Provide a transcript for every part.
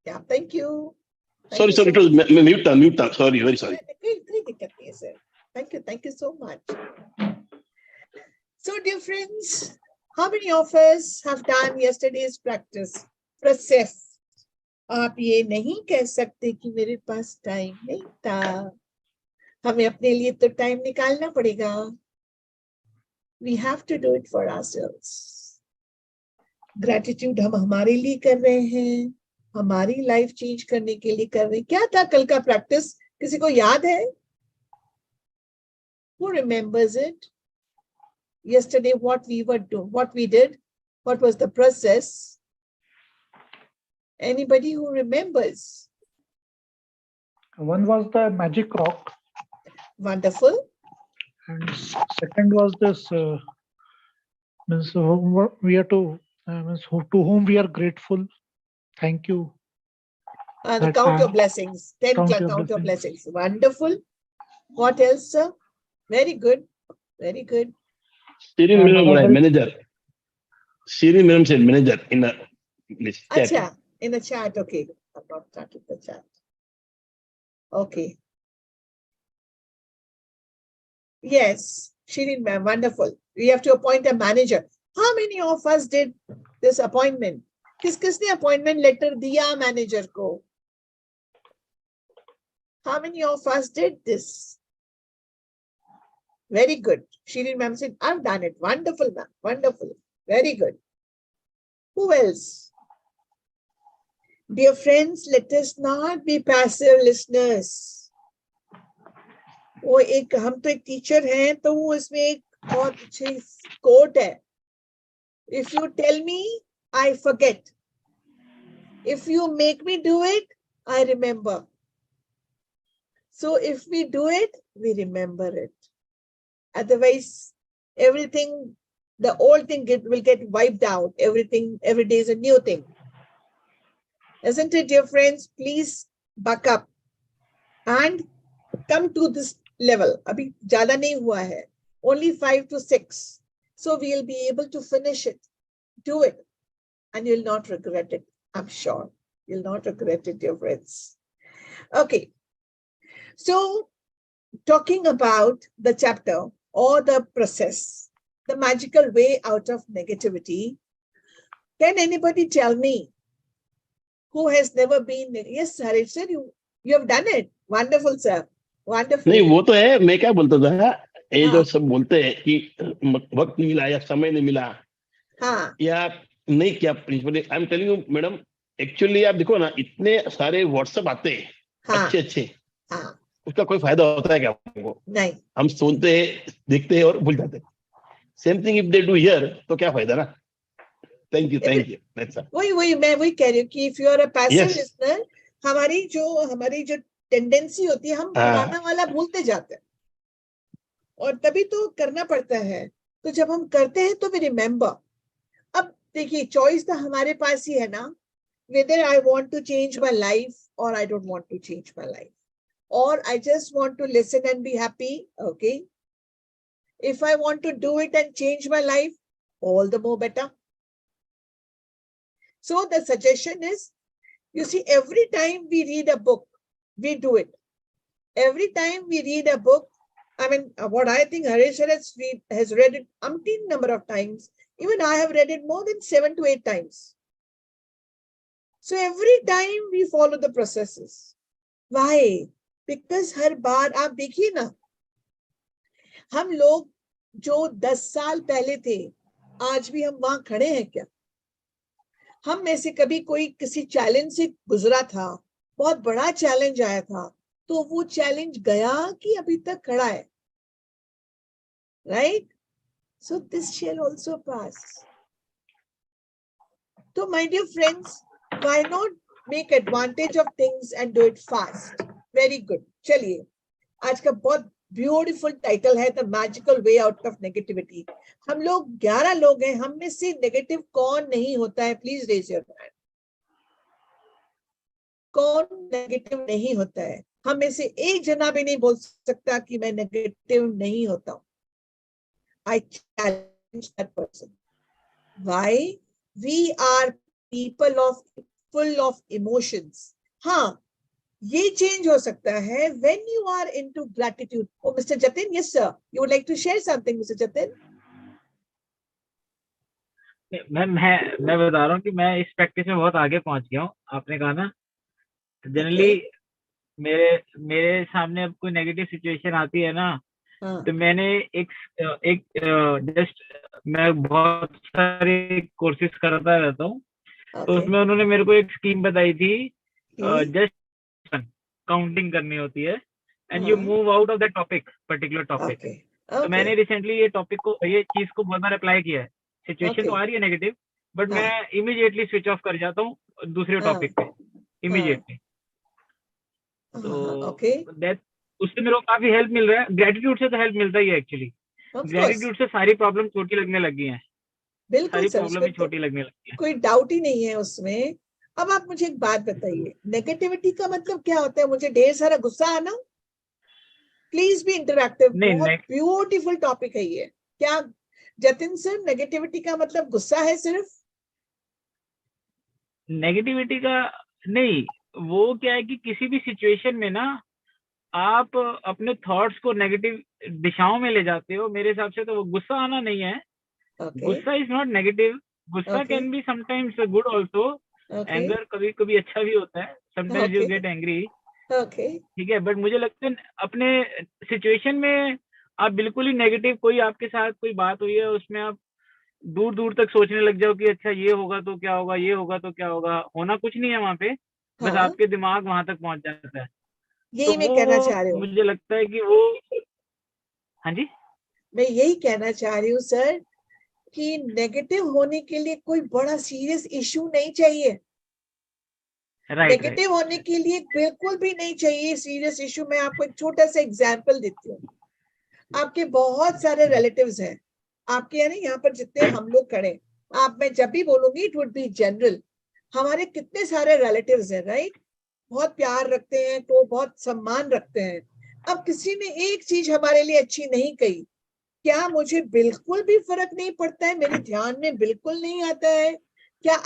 Yeah, thank you. Sorry, it was mute. Sorry, very sorry. कोई दिक्कत नहीं है sir. Thank you so much. So, dear friends, how many of us have done yesterday's process? आप ये नहीं कह सकते कि मेरे पास टाइम नहीं था. हमें अपने लिए तो टाइम निकालना पड़ेगा. We have to do it for ourselves. Gratitude हम हमारे लिए कर रहे हैं, हमारी लाइफ चेंज करने के लिए कर रहे हैं. क्या था कल का प्रैक्टिस? किसी को याद है? Who remembers it? Yesterday, what we did, what was the process? Anybody who remembers? One was the magic rock. Wonderful. And second was this, means we are to whom we are grateful. Thank you. The count your blessings. 10 count your blessings. Wonderful. What else, sir? Very good. Very good. Shirin Madam, manager. Shirin Madam said manager in the chat. Achha, in the chat. Okay. I'm not starting the chat. Okay. Yes, Shirin ma'am, wonderful. We have to appoint a manager. How many of us did this appointment? किसने appointment letter दिया manager को? How many of us did this? Very good. Shirin ma'am said, I've done it. Wonderful, ma'am. Wonderful. Very good. Who else? Dear friends, let us not be passive listeners. वो एक हम तो एक teacher हैं तो वो इसमें एक बहुत अच्छी कोट है. If you tell me, I forget. If you make me do it, I remember. So if we do it, we remember it. Otherwise, everything, the old thing will get wiped out. Everything, every day is a new thing. Isn't it, dear friends? Please buck up and come to this level. Abhi zyada nahi hua hai. Only 5 to 6. So we'll be able to finish it. Do it. And you'll not regret it. I'm sure. You'll not regret it, dear friends. Okay. So talking about the chapter or the process, the magical way out of negativity. Can anybody tell me who has never been? Yes, Harish sir, you have done it. Wonderful, sir. Wonderful. नहीं वो तो है. मैं क्या बोलता था, ये जो सब बोलते हैं कि वक्त नहीं मिला या समय नहीं मिला, हाँ, या नहीं क्या principal. I am telling you madam, actually आप देखो ना, इतने सारे व्हाट्सएप आते हैं. हाँ, अच्छे. हाँ, उसका कोई फायदा होता है क्या हमको? नहीं. हम सुनते हैं, देखते हैं और भूल जाते हैं. Same thing if they do here, तो क्या फायदा ना. Thank you. वही मैं वही कह रही हूँ कि if you are a passive listener, हमारी जो टेंडेंसी होती है, हम पुराना वाला भूलते जाते हैं और तभी तो करना पड़ता है. तो जब हम करते हैं तो वी रिमेम्बर. अब देखिए, चॉइस तो हमारे पास ही है ना, whether I want to change my life or I don't want to change my life, or I just want to listen and be happy. Okay, if I want to do it and change my life, all the more better. So the suggestion is, you see, every time we read a book, we do it. Every time we read a book, I mean, what I think Harish has read it umpteen number of times. Even I have read it more than 7 to 8 times. So every time we follow the processes. Why? Because हर बार आप देखिए ना, हम लोग जो 10 साल पहले थे, आज भी हम वहां खड़े हैं क्या? हम में से कभी कोई किसी चैलेंज से गुजरा था, बहुत बड़ा चैलेंज आया था, तो वो चैलेंज गया कि अभी तक खड़ा है, right? So this shall also pass. So my dear friends, why not make advantage of things and do it fast? Very good. चलिए, आज का बहुत ब्यूटीफुल टाइटल है, the magical way out of negativity. हम लोग 11 लोग हैं, हम में से नेगेटिव कौन नहीं होता है? Please raise your hand. कौन नेगेटिव नहीं होता है? हम में से एक जना भी नहीं बोल सकता कि मैं नेगेटिव नहीं होता हूं. I challenge that person. Why? We are people of full of emotions. हाँ, ये change हो सकता है when you are into gratitude. Oh, Mr. Jatin, yes sir, you would like to share something, Mr. Jatin? मैं बता रहा हूँ कि मैं इस प्रैक्टिस में बहुत आगे पहुंच गया हूँ. आपने कहा ना, जनरली मेरे मेरे सामने अब कोई नेगेटिव सिचुएशन आती है ना, तो मैंने एक जस्ट मैं बहुत सारे कोर्सेज करता रहता हूँ, तो उसमें उन्होंने मेरे को एक स्कीम बताई थी. जस्ट काउंटिंग करनी होती है and you move out of that topic, particular topic. तो मैंने रिसेंटली ये चीज को बहुत बार अप्लाई किया है. सिचुएशन तो आ रही है नेगेटिव, बट मैं इमीडिएटली स्विच ऑफ कर जाता हूँ दूसरे टॉपिक पे इमीडिएटली. तो दैट उससे मेरे को काफी हेल्प मिल रहा है. ग्रेटिट्यूड से तो हेल्प मिलता ही है एक्चुअली. ग्रेटिट्यूड से सारी प्रॉब्लम छोटी लगने लगी हैं. बिल्कुल सारी प्रॉब्लम ही छोटी लगने लगी है. कोई डाउट ही नहीं है उसमें. अब आप मुझे एक बात बताइए, नेगेटिविटी का मतलब क्या होता है? मुझे ढेर सारा गुस्सा आना? Please be interactive. बहुत ब्यूटीफुल टॉपिक है ये. क्या जतिन सर, नेगेटिविटी का मतलब गुस्सा है सिर्फ? नेगेटिविटी का नहीं, वो क्या है कि किसी भी सिचुएशन में ना आप अपने थॉट्स को नेगेटिव दिशाओं में ले जाते हो. मेरे हिसाब से तो वो गुस्सा आना नहीं है. गुस्सा इज नॉट नेगेटिव. गुस्सा can be sometimes good also. Anger कभी कभी अच्छा भी होता है. Sometimes you get angry. ठीक है, बट मुझे लगता है अपने सिचुएशन में आप बिल्कुल ही नेगेटिव, कोई आपके साथ कोई बात हुई है उसमें आप दूर दूर तक सोचने लग जाओ कि अच्छा ये होगा तो क्या होगा, ये होगा तो क्या होगा. होना कुछ नहीं है वहां पे, बस आपके दिमाग वहां तक पहुंच जाता है. यही मैं कहना चाह रही हूँ. मुझे लगता है कि वो, हाँ जी, मैं यही कहना चाह रही हूँ सर कि नेगेटिव होने के लिए कोई बड़ा सीरियस इशू नहीं चाहिए. नेगेटिव होने के लिए बिल्कुल भी नहीं चाहिए सीरियस इशू. मैं आपको एक छोटा सा एग्जांपल देती हूँ. आपके बहुत सारे रिलेटिव्स हैं, आपके यानी यहाँ पर जितने हम लोग खड़े, आप मैं जब भी बोलूंगी इट वुड बी जनरल. हमारे कितने सारे रिलेटिव्स हैं, राइट? बहुत प्यार रखते हैं, तो बहुत सम्मान रखते हैं. अब किसी ने एक चीज हमारे लिए अच्छी नहीं कही, क्या मुझे बिल्कुल भी फर्क नहीं पड़ता है? मेरे ध्यान में बिल्कुल नहीं आता है? क्या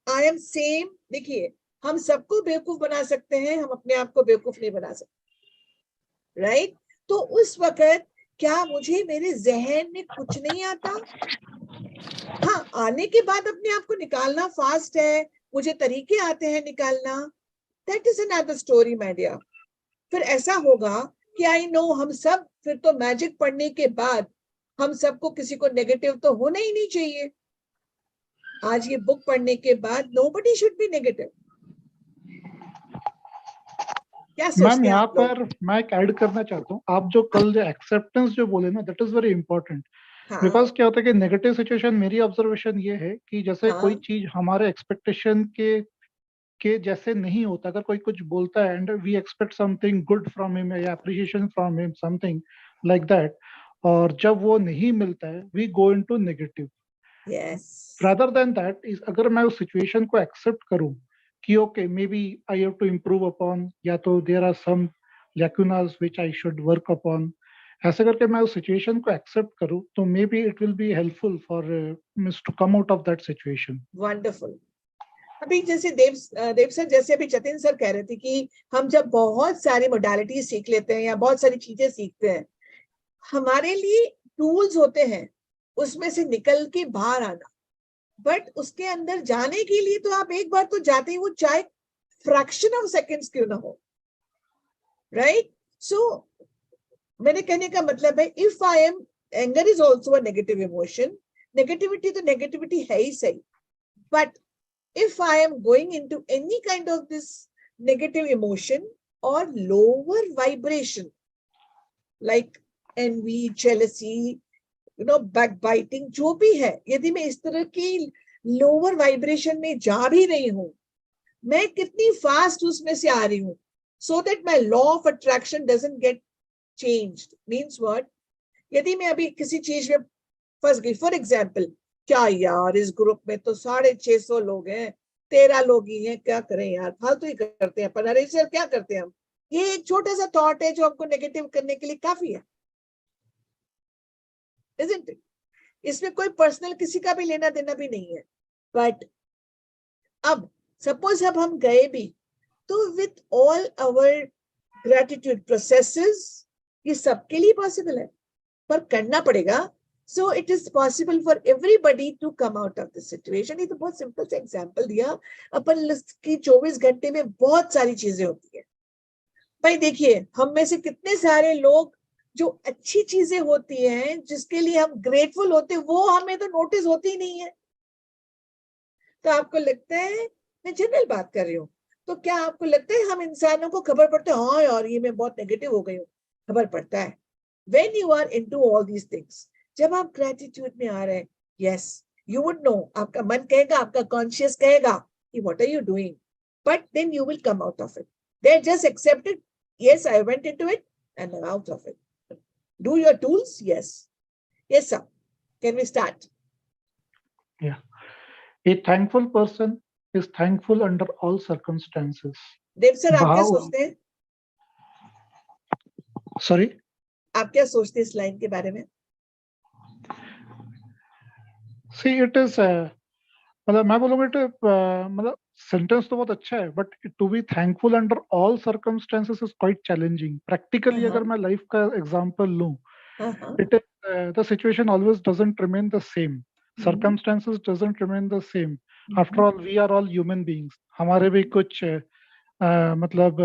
आई एम सेम? देखिए, हम सबको बेवकूफ बना सकते हैं, हम अपने आप को बेवकूफ नहीं बना सकते, राइट? तो उस वक्त क्या मुझे मेरे जहन में कुछ नहीं आता? हाँ, आने के बाद अपने आप को निकालना फास्ट है, मुझे तरीके आते हैं निकालना. That is another story my dear. फिर ऐसा होगा कि आई नो हम सब, फिर तो मैजिक पढ़ने के बाद हम सबको किसी को नेगेटिव तो होना ही नहीं चाहिए. आज ये बुक पढ़ने के बाद nobody should be negative. Ma'am यहाँ पर मैं एक ऐड करना चाहता हूँ. आप जो कल जो एक्सेप्टेंस जो बोले ना, that is very important. Because क्या होता है कि नेगेटिव सिचुएशन, मेरी ऑब्जर्वेशन ये है कि जैसे कोई चीज हमारे एक्सपेक्टेशन के जैसे नहीं होता. अगर कोई कुछ बोलता है and we expect something good from him या appreciation from him, something like that, और जब वो नहीं मिलता है we go into negative. Rather than that is, अगर मैं उस सिचुएशन को एक्सेप्ट करूं कि okay may be I have to improve upon, या तो there are some lacunas which I should work upon, ऐसे करके मैं उस सिचुएशन को एक्सेप्ट करूं, तो may B it will be helpful for miss to come out of that situation. Wonderful. अभी जैसे देव सर, जैसे अभी जतिन सर कह रहे थे कि हम जब बहुत सारी मोडालिटी सीख लेते हैं या बहुत सारी चीजें सीखते हैं, हमारे लिए टूल्स होते हैं उसमें से निकल के बाहर आना. बट उसके अंदर जाने के लिए तो आप एक बार तो जाते ही, वो चाहे फ्रैक्शन ऑफ सेकेंड्स क्यों ना हो, राइट? सो मैंने कहने का मतलब है, if I am, anger is also a negative emotion. Negativity तो नेगेटिविटी है ही सही, but if I am going into any kind of this negative emotion or lower vibration like envy, jealousy, backbiting, जो भी है, यदि मैं इस तरह की lower vibration में जा भी रही हूँ, मैं कितनी fast उसमें से आ रही हूँ, so that my law of attraction doesn't get changed. Means what? यदि मैं अभी किसी चीज में फंस गई, फॉर एग्जाम्पल, क्या यार इस ग्रुप में तो 650 लोग हैं, 13 लोग ही हैं, क्या करें यार, फालतू ही करते हैं अपन, अरे सर क्या करते हैं हम. ये एक छोटा सा थॉट है जो हमको नेगेटिव करने के लिए काफी है, isn't it? इसमें कोई पर्सनल किसी का भी लेना देना भी नहीं है. बट अब सपोज अब हम गए भी तो with all our gratitude processes ये सबके लिए पॉसिबल है, पर करना पड़ेगा. So it is possible for everybody to come out of this situation. ये तो बहुत सिंपल सा एग्जांपल दिया. अपन की 24 घंटे में बहुत सारी चीजें होती है भाई. देखिए हम में से कितने सारे लोग जो अच्छी चीजें होती हैं जिसके लिए हम ग्रेटफुल होते हैं वो हमें तो नोटिस होती ही नहीं है. तो आपको लगता है, मैं जनरल बात कर रही हूँ, तो क्या आपको लगता है हम इंसानों को खबर पड़ता है हाँ यार ये मैं बहुत नेगेटिव हो गई हूँ? खबर पड़ता है. When you are into all these things, जब आप ग्रेटिट्यूड में आ रहे हैं, yes, you would know, आपका मन कहेगा, आपका कॉन्शियस कहेगा कि what are you doing, but then you will come out of it. They just accept it. Yes, I went into it and I'm out of it. Do your tools? Yes. Yes, sir. Can we start? Yeah. A thankful person is thankful under all circumstances. Dev sir, आप क्या सोचते हैं? Sorry? आप क्या सोचते हैं इस line के बारे में? See, it is मतलब मैं बोलूँगा मतलब सेंटेंस तो बहुत अच्छा है, but to be thankful under all circumstances is quite challenging. Practically अगर मैं लाइफ का एग्जांपल लूं, it is the situation always doesn't remain the same, circumstances doesn't remain the same. After all, we are all human beings. हमारे भी कुछ मतलब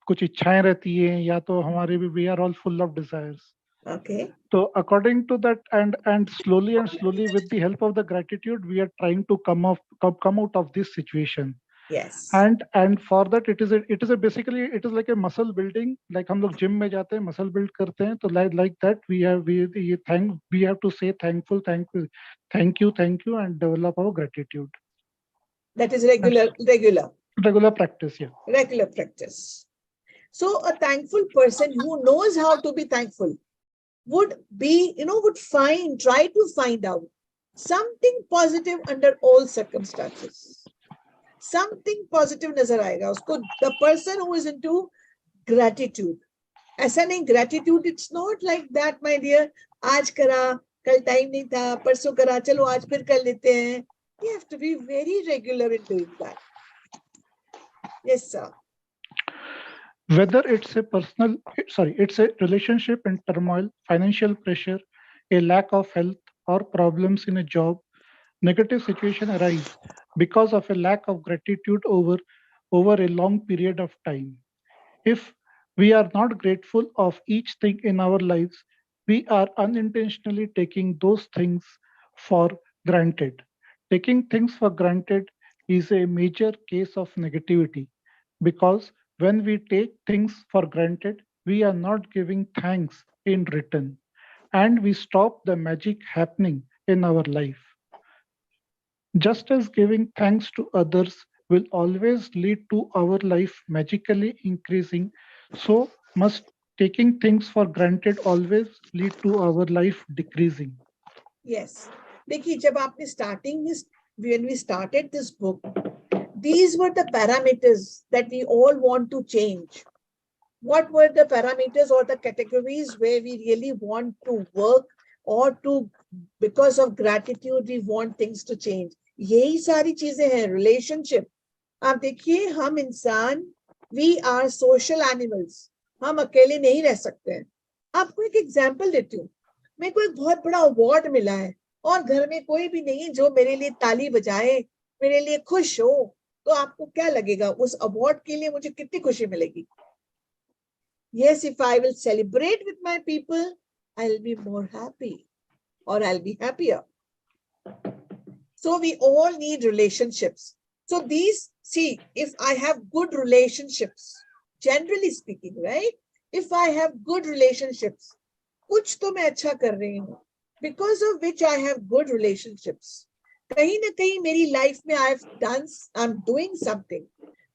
कुछ इच्छाएं रहती हैं, या तो हमारे भी we are all full of desires. Okay. So according to that, and slowly with the help of the gratitude, we are trying to come out of this situation. Yes. And for that it is a basically it is like a muscle building. Like हम लोग gym में जाते हैं, muscle build करते हैं, तो like that we have to say thank you and develop our gratitude. That is regular practice. Yeah, regular practice. So a thankful person who knows how to be thankful would be, try to find out something positive under all circumstances. Something positive नजर आएगा उसको. The person who is into gratitude. ऐसा नहीं, gratitude it's not like that my dear. आज करा, कल time नहीं था, परसों करा, चलो आज फिर कर लेते हैं. You have to be very regular in doing that. Yes, sir. Whether it's a relationship in turmoil, financial pressure, a lack of health, or problems in a job, negative situation arise because of a lack of gratitude over a long period of time. If we are not grateful of each thing in our lives, we are unintentionally taking those things for granted. Taking things for granted is a major case of negativity, because when we take things for granted, we are not giving thanks in return, and we stop the magic happening in our life. Just as giving thanks to others will always lead to our life magically increasing, so must taking things for granted always lead to our life decreasing. Yes. देखिए, जब आपने when we started this book, these were the parameters that we all want to change. What were the parameters or the categories where we really want to work, or to, because of gratitude, we want things to change? यही सारी चीजें हैं. Relationship, आप देखिए, हम इंसान, we are social animals. हम अकेले नहीं रह सकते हैं. आपको एक एग्जांपल देती हूँ. मेरे को एक बहुत बड़ा अवार्ड मिला है और घर में कोई भी नहीं है जो मेरे लिए ताली बजाए, मेरे लिए खुश हो, तो आपको क्या लगेगा? उस अवार्ड के लिए मुझे कितनी खुशी मिलेगी? Yes, if I will celebrate with my people, I'll be more happy, or I'll be happier. So we all need relationships. So these, see, if I have good relationships, generally speaking, right? If I have good relationships, कुछ तो मैं अच्छा कर रही हूँ, because of which I have good relationships. कहीं ना कहीं मेरी life में I'm doing something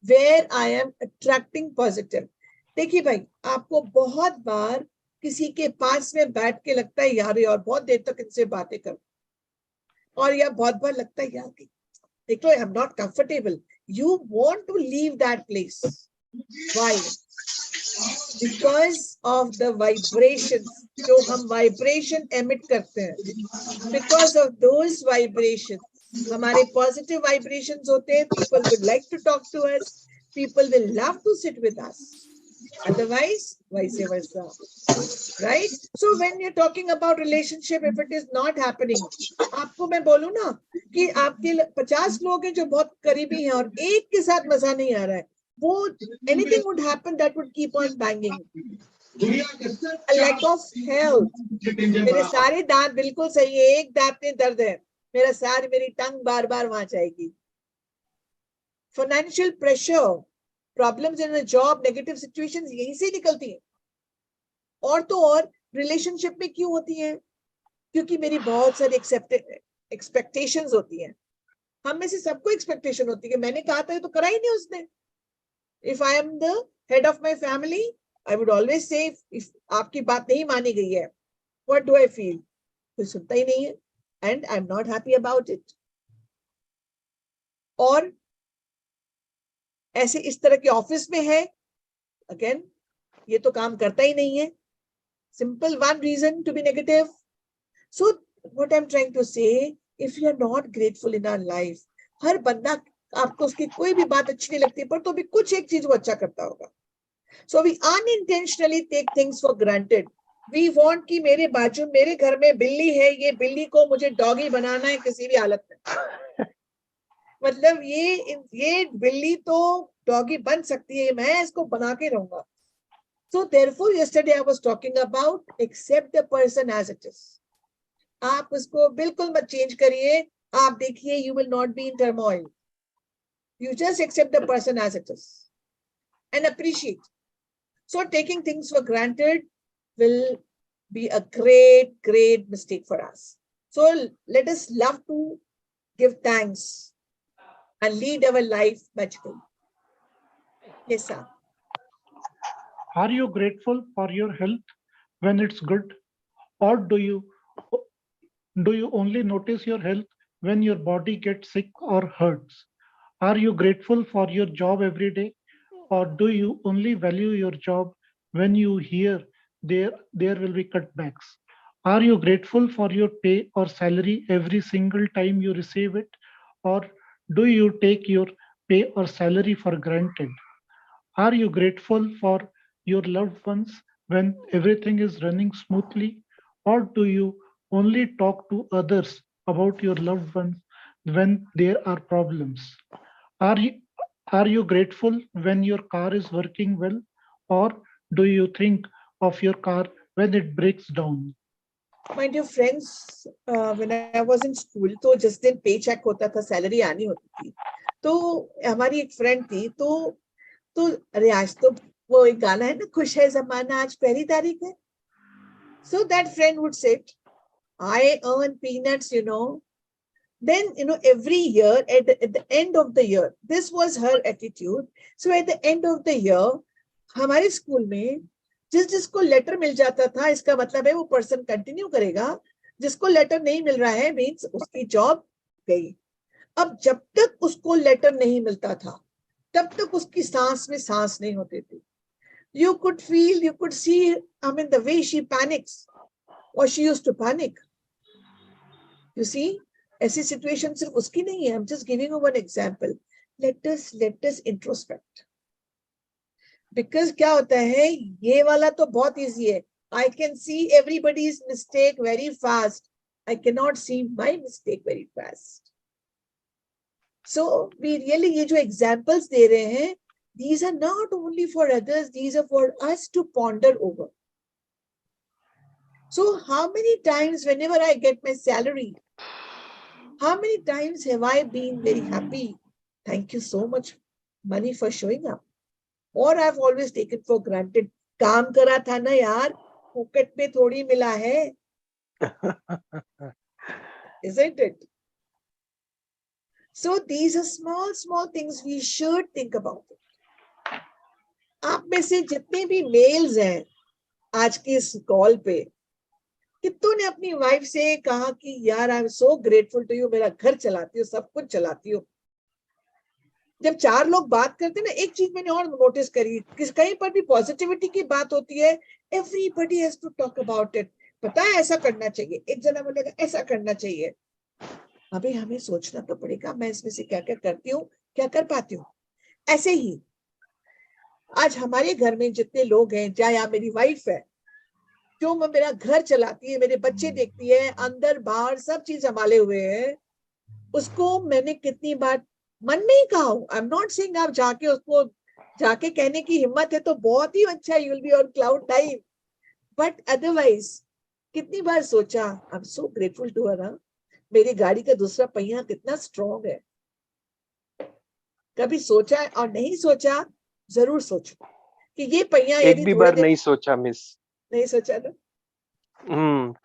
where I am attracting positive. देखिए भाई, आपको बहुत बार किसी के पास में बैठ के लगता है यार बहुत देर तक इनसे बातें कर, और या बहुत बार लगता है यार देख लो, I'm not comfortable. You want to leave that place. Why? Because of the vibrations. जो हम vibration emit करते हैं, because of those vibrations हमारे पॉजिटिव वाइब्रेशंस होते हैं, people would like to talk to us, people will love to sit with us, otherwise vice versa, right? So when you're talking about relationship, if it is not happening, आपको मैं बोलूं ना कि आपके 50 लोग हैं जो बहुत करीबी हैं और एक के साथ मजा नहीं आ रहा है, वो anything would happen that would keep on banging. A lack of health, मेरे सारे दांत बिल्कुल सही है, एक दांत में दर्द है, मेरा सारी मेरी टंग बार बार वहां जाएगी. Financial pressure, problems in a job, negative situations यहीं से निकलती है. और तो और रिलेशनशिप में क्यों होती है? क्योंकि मेरी बहुत सारी एक्सपेक्टेशंस होती हैं. हम में से सबको एक्सपेक्टेशन होती है कि मैंने कहा था तो करा ही नहीं उसने. If I am the head of my family, I would always say if आपकी बात नहीं मानी गई है, व्हाट डू आई फील? कोई सुनता ही नहीं है and I'm not happy about it. और ऐसे इस तरह के ऑफिस में है, again ये तो काम करता ही नहीं है. Simple one reason to be negative. So what I'm trying to say, if you are not grateful in our life, हर बंदा आपको उसकी कोई भी बात अच्छी नहीं लगती पर तो भी कुछ एक चीज वो अच्छा करता होगा. So we unintentionally take things for granted. We want कि मेरे बाजू मेरे घर में बिल्ली है, ये बिल्ली को मुझे डॉगी बनाना है किसी भी हालत में. मतलब ये बिल्ली तो डॉगी बन सकती है, मैं इसको बना के रहूंगा. So therefore yesterday I was talking about accept the person as it is. आप उसको बिल्कुल मत चेंज करिए, आप देखिए you will not be in turmoil. You just accept the person as it is and appreciate. So taking things for granted will be a great mistake for us. So let us love to give thanks and lead our life magically. Yes, sir. Are you grateful for your health when it's good, or do you only notice your health when your body gets sick or hurts? Are you grateful for your job every day, or do you only value your job when you hear there will be cutbacks? Are you grateful for your pay or salary every single time you receive it, or do you take your pay or salary for granted? Are you grateful for your loved ones when everything is running smoothly, or do you only talk to others about your loved ones when there are problems? Are you grateful when your car is working well, or do you think of your car when it breaks down? My dear friends, when I was in school, तो जिस दिन पे check होता था, salary आनी होती थी, तो हमारी एक फ्रेंड थी, तो अरे आज तो वो एक गाना है ना, खुश है जमाना आज पहली तारीख है. So that friend would say, I earn peanuts, Then, every year, at the end of the year, this was her attitude. So at the end of the year, हमारे स्कूल में जिसको लेटर मिल जाता था, इसका मतलब है वो पर्सन कंटिन्यू करेगा. जिसको लेटर नहीं मिल रहा है, मीन्स उसकी जॉब गई. अब जब तक उसको लेटर नहीं मिलता था, तब तक उसकी सांस में सांस नहीं होती थी. You could feel, you could see, the way she panics, or she used to panic. You see? ऐसी सिचुएशन सिर्फ उसकी नहीं है. I'm just giving you one example. Let us introspect. Because क्या होता है, ये वाला तो बहुत easy है. I can see everybody's mistake very fast. I cannot see my mistake very fast. So we really ये जो examples दे रहे हैं, these are not only for others, these are for us to ponder over. So how many times whenever I get my salary, how many times have I been very happy? Thank you so much, money, for showing up. Or I've always taken for granted. काम करा था ना यार, pocket में थोड़ी मिला है. Isn't it? So these are small things we should think about it. आप में से जितने भी मेल्स हैं आज की इस कॉल पे, कितनों ने अपनी वाइफ से कहा कि यार I am so grateful to you, मेरा घर चलाती हो, सब कुछ चलाती हो. जब 4 लोग बात करते हैं ना, एक चीज मैंने और नोटिस करी, कहीं पर भी पॉजिटिविटी की बात होती है, everybody has to talk about it. पता है ऐसा करना चाहिए, एक जना बोलेगा ऐसा करना चाहिए. अभी हमें सोचना तो पड़ेगा मैं इसमें से क्या क्या करती हूँ, क्या कर पाती हूँ। ऐसे ही आज हमारे घर में जितने लोग हैं, चाहे आप मेरी वाइफ है, जो मेरा घर चलाती है, मेरे बच्चे देखती है, अंदर बाहर सब चीज संभाले हुए है, उसको मैंने कितनी बार मन में ही कहा हूं। आई एम नॉट सेइंग आप जाके उसको जाके कहने की हिम्मत है तो बहुत ही अच्छा, you will be on cloud 9, but otherwise कितनी बार सोचा, I am so grateful to her. मेरी गाड़ी का दूसरा पहिया कितना स्ट्रॉन्ग है। कभी सोचा और नहीं सोचा, जरूर सोचो कि ये पहिया एक भी बार नहीं सोचा मिस, नहीं सोचा ना।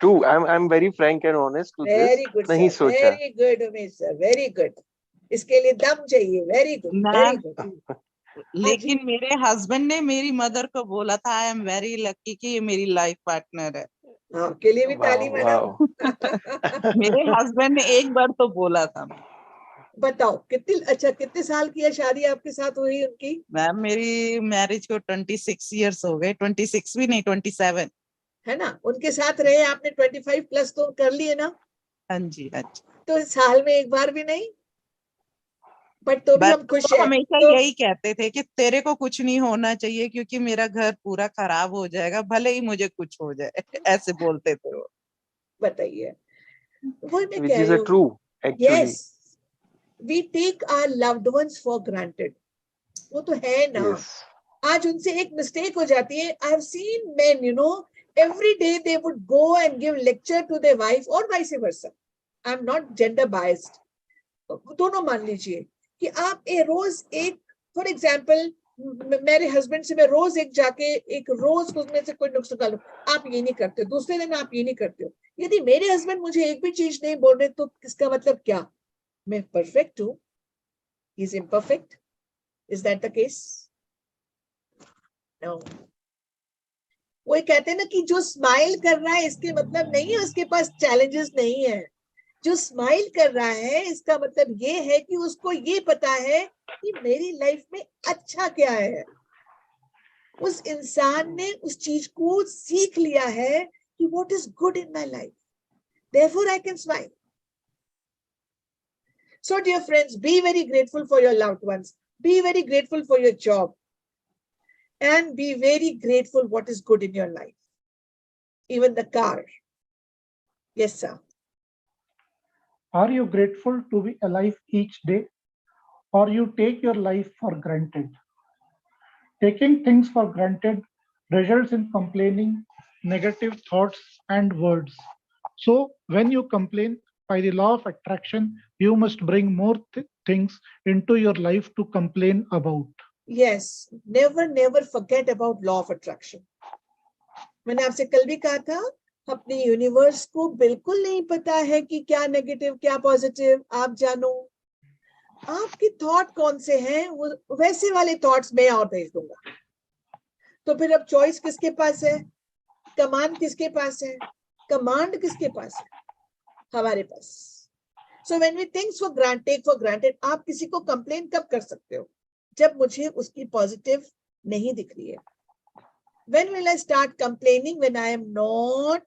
True, I am very frank and honest to this, very good नहीं सर, सोचा। Very good Umesh sir, very good. इसके लिए दम चाहिए। Very good, very good. लेकिन मेरे हस्बैंड ने मेरी मदर को बोला था आई एम वेरी लकी कि ये मेरी लाइफ पार्टनर है। के लिए भी ताली मैडम। मेरे हस्बैंड ने एक बार तो बोला था। बताओ कितने साल की है शादी आपके साथ हुई उनकी? मैम मेरी मैरिज को 26 इयर्स हो गए, 26 भी नहीं 27 है ना। उनके साथ रहे आपने 25 प्लस तो कर लिए ना? हाँ जी, हाँ जी। तो साल में एक बार भी नहीं, बट तो भी हम खुश तो हैं। हमेशा तो यही कहते थे कि तेरे को कुछ नहीं होना चाहिए क्योंकि मेरा घर पूरा खराब हो जाएगा भले ही मुझे कुछ हो जाए। ऐसे बोलते थे वो। बताइए, वही मैं Which कह is रही a हूँ। true actually. Yes, we take our loved ones for granted. वो तो है ना। Yes. आज उनसे एक मिस्टेक हो जाती है। I have seen main, you know, every day they would go and give lecture to their wife or vice versa. I'm not gender biased. दोनों मान लीजिए कि आप रोज एक, फॉर एग्जाम्पल मेरे हस्बैंड से मैं रोज एक जाके एक रोज उसमें से कोई नुक्स निकालू, आप ये नहीं करते, दूसरे दिन आप ये नहीं करते हो। यदि मेरे हस्बैंड मुझे एक भी चीज नहीं बोल रहे तो इसका मतलब क्या? मैं परफेक्ट हूं, he is imperfect? Is that the case? No. वो कहते हैं ना कि जो स्माइल कर रहा है इसके मतलब नहीं है उसके पास चैलेंजेस नहीं है। जो स्माइल कर रहा है इसका मतलब ये है कि उसको ये पता है कि मेरी लाइफ में अच्छा क्या है। उस इंसान ने उस चीज को सीख लिया है कि what is good in my life, therefore I can smile. So dear friends, be very grateful for your loved ones, be very grateful for your job, and be very grateful what is good in your life, even the car. Yes sir. Are you grateful to be alive each day, or you take your life for granted? Taking things for granted results in complaining, negative thoughts, and words. So when you complain, by the law of attraction, you must bring more things into your life to complain about. Yes, never forget about law of attraction. मैंने आपसे कल भी कहा था, अपने universe को बिल्कुल नहीं पता है कि क्या नेगेटिव क्या पॉजिटिव। आप जानो आपके थॉट कौन से हैं, वो वैसे वाले थॉट्स मैं और भेज दूंगा। तो फिर अब चॉइस किसके पास है? कमांड किसके पास है? कमांड किसके पास है? हमारे पास। So when we thinks for granted, आप किसी को कंप्लेन कब कर सकते हो? जब मुझे उसकी पॉजिटिव नहीं दिख रही है। When will I start complaining? When I am not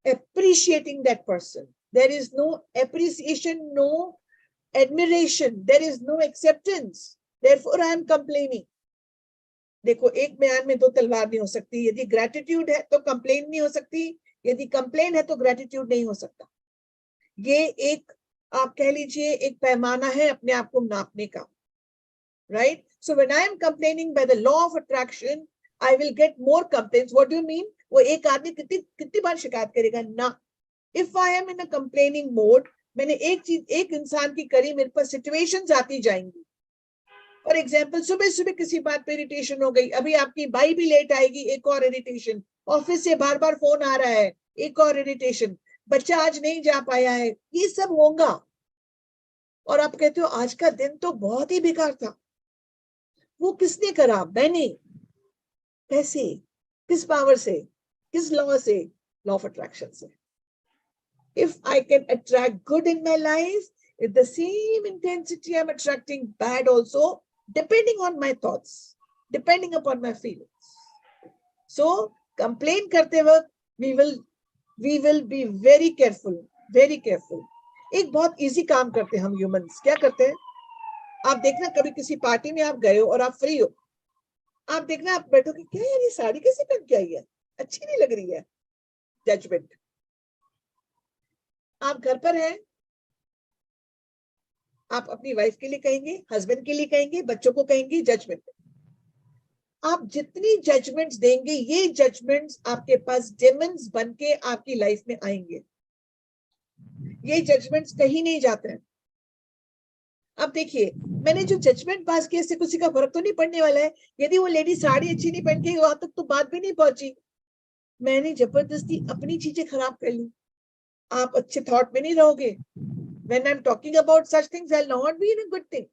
appreciating that person. There is no appreciation, no admiration, there is no acceptance. Therefore I am complaining. देखो, एक म्यान में दो तलवार नहीं हो सकती। यदि ग्रेटिट्यूड है तो कंप्लेन नहीं हो सकती, यदि कंप्लेन है तो ग्रेटिट्यूड नहीं हो सकता। ये एक आप कह लीजिए एक पैमाना है अपने आप को नापने का, right? So when I am complaining by the law of attraction, I will get more complaints. What do you mean? वो एक आदमी कितनी बार शिकायत करेगा ना? If I am in a complaining mode, मैंने एक चीज एक इंसान की करी, मेरे पास सिचुएशंस आती जाएंगी। फॉर एग्जाम्पल, सुबह सुबह किसी बात पे इरिटेशन हो गई, अभी आपकी बाई भी लेट आएगी, एक और इरिटेशन। ऑफिस से बार बार फोन आ रहा है, एक और इरिटेशन। बच्चा आज नहीं जा पाया है, ये सब होगा। और आप कहते हो आज का दिन तो बहुत ही बेकार था। वो किसने करा? मैंने। कैसे? किस पावर से? किस लॉ से? लॉ ऑफ अट्रैक्शन से। If I can attract good in my life, with the same intensity I'm attracting bad also, depending on my thoughts, depending upon my feelings. So complain करते वक्त we will be very careful, very careful एक बहुत easy काम करते हैं हम humans. क्या करते हैं, आप देखना कभी किसी पार्टी में आप गए हो और आप फ्री हो, आप देखना आप बैठोगे, क्या यार ये साड़ी कैसे पहन के आई है, अच्छी नहीं लग रही है, जजमेंट। आप घर पर हैं, आप अपनी वाइफ के लिए कहेंगे, हस्बैंड के लिए कहेंगे, बच्चों को कहेंगे, जजमेंट। आप जितनी जजमेंट्स देंगे, ये जजमेंट्स आपके पास डेमन्स बन के आपकी लाइफ में आएंगे। ये जजमेंट्स कहीं नहीं जाते हैं। अब देखिए, मैंने जो जजमेंट पास किया, इससे किसी का फर्क तो नहीं पड़ने वाला है। यदि वो लेडी साड़ी अच्छी नहीं पहन के वहां तक तो बात भी नहीं पहुंची, मैंने जबरदस्ती अपनी चीजें खराब कर ली। आप अच्छे थॉट में नहीं रहोगे। When I'm talking about such things, I'll not be in a good thing.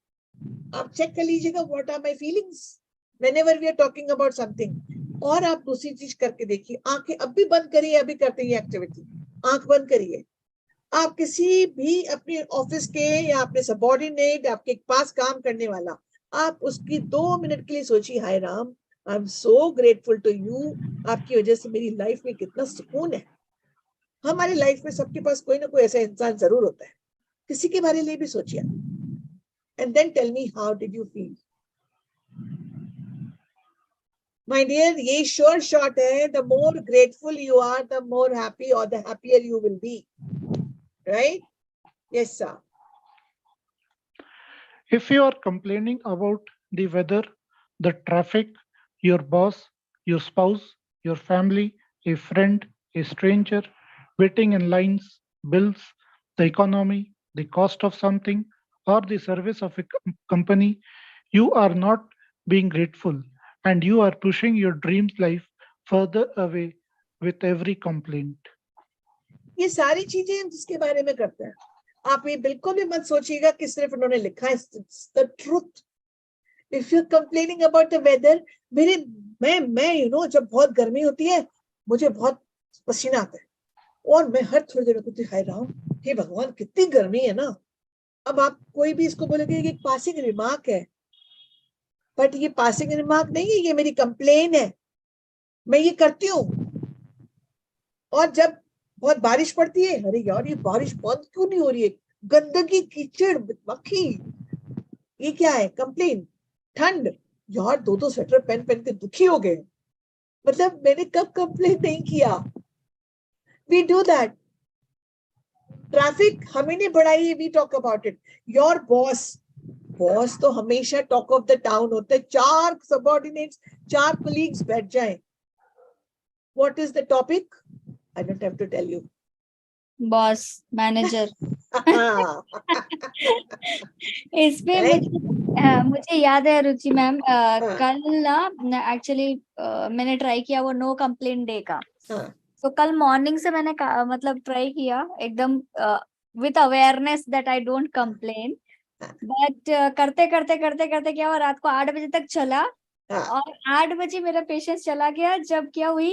आप चेक कर लीजिएगा, what are my feelings whenever we are talking about something. और आप दूसरी चीज करके देखिए, आंखें अब भी बंद करिए, अभी करते हैं ये एक्टिविटी, आंख बंद करिए। आप किसी भी अपने ऑफिस के या अपने सबॉर्डिनेट, आपके पास काम करने वाला, आप उसकी 2 मिनट के लिए सोचिए, हाय Ram, I am so grateful to you, आपकी वजह से मेरी लाइफ में कितना सुकून है। हमारी लाइफ में सबके पास कोई ना कोई ऐसा इंसान जरूर होता है, किसी के बारे में भी सोचिए, and then tell me how did you feel. My dear, ये श्योर शॉट है, the more grateful you are, the more happy और the happier you will be, right? Yes sir. If you are complaining about the weather, the traffic, your boss, your spouse, your family, a friend, a stranger, waiting in lines, bills, the economy, the cost of something, or the service of a company, you are not being grateful and you are pushing your dream life further away with every complaint. ये सारी चीजें हम जिसके बारे में करते हैं, आप ये बिल्कुल भी मत सोचिएगा कि सिर्फ उन्होंने लिखा है, the truth. If you complaining about the weather, मैं यू नो, जब बहुत गर्मी होती है मुझे बहुत पसीना आता है और मैं हर थोड़ी देर में हाय राम, हे भगवान कितनी गर्मी है ना। अब आप कोई भी इसको बोलेंगे कि एक पासिंग रिमार्क है, बट ये पासिंग रिमार्क नहीं है, ये मेरी कंप्लेन है, मैं ये करती हूँ। और जब बहुत बारिश पड़ती है, अरे यार ये बारिश बंद क्यों नहीं हो रही है, गंदगी, कीचड़, मक्खी, ये क्या है, कंप्लेन। ठंड, यार 2-2 स्वेटर पहन पहन के दुखी हो गए, मतलब मैंने कब कंप्लेन नहीं किया। We do that. ट्रैफिक हमें नहीं बढ़ाई, we talk about it. Your boss तो हमेशा टॉक ऑफ द टाउन होता है। 4 सबऑर्डिनेट्स, 4 कोलीग्स बैठ जाएं, what is the topic? I don't have to tell you. Boss, manager. इसमें मुझे याद है रुचि मैम, कल ना एक्चुअली मैंने ट्राई किया वो नो कंप्लेंट डे का। तो कल मॉर्निंग से मैंने मतलब ट्राई किया एकदम with awareness that I don't complain, but करते करते करते करते क्या हुआ, रात को 8 बजे तक चला और 8 बजे मेरा पेशेंस चला गया। जब क्या हुई,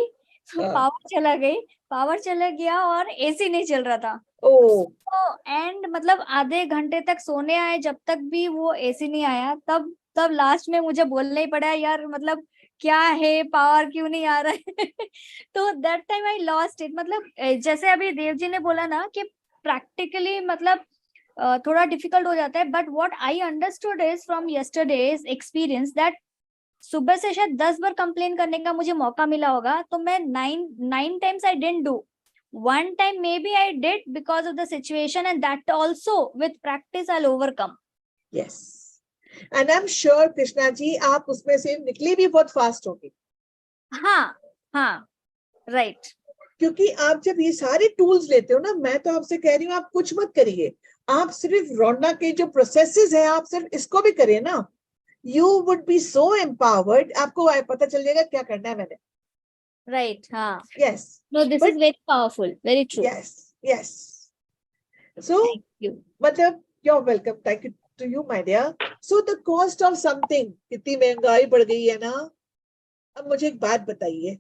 पावर चला गया और एसी नहीं चल रहा था। तो एंड मतलब आधे घंटे तक सोने आए, जब तक भी वो एसी नहीं आया, तब लास्ट में मुझे बोलना ही पड़ा, यार मतलब क्या है, पावर क्यों नहीं आ रहा है। तो that time I lost it. मतलब जैसे अभी देव जी ने बोला ना कि प्रैक्टिकली मतलब थोड़ा डिफिकल्ट हो जाता है, but what I understood is from yesterday's experience that सुबह से शायद 10 बार कंप्लेन करने का मुझे मौका मिला होगा, तो मैं 9 times I didn't do. One time maybe I did because of the situation, and that also with practice I'll overcome. Yes, and I'm sure Krishna ji आप उसमें से निकली भी बहुत फास्ट होगी। हाँ, राइट। क्योंकि आप जब ये सारे टूल्स लेते हो ना, मैं तो आपसे कह रही हूँ आप कुछ मत करिए, आप सिर्फ रोना के जो प्रोसेसेस है आप सिर्फ इसको भी करिए ना, you would be so empowered, आपको पता चल जाएगा क्या करना है मैंने। Right, हाँ। Yes. No, this is very powerful, very true. Yes. So, thank you. मतलब you're welcome. Thank you to you, my dear. So the cost of something, कितनी महंगाई बढ़ गई है ना। अब मुझे एक बात बताइए,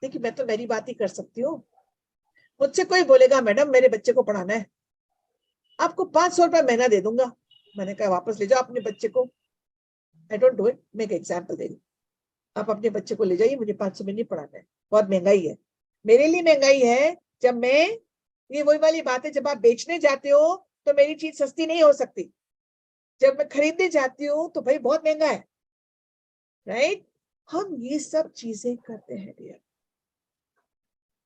देखिए मैं तो मेरी बात ही कर सकती हूँ। मुझसे कोई बोलेगा मैडम मेरे बच्चे को पढ़ाना है, आपको 500 रुपए महीना दे दूंगा। मैंने कहा वापस ले जाओ अपने बच्चे को। I don't do it, मैं एक एग्जाम्पल दे रही हूँ। आप अपने बच्चे को ले जाइए, मुझे 500 में नहीं पढ़ाना है, बहुत महंगाई है। मेरे लिए महंगाई है जब मैं ये वही वाली बात है, जब आप बेचने जाते हो तो मेरी चीज सस्ती नहीं हो सकती, जब मैं खरीदने जाती हूँ तो भाई बहुत महंगा है, राइट? हम ये सब चीजें करते हैं dear.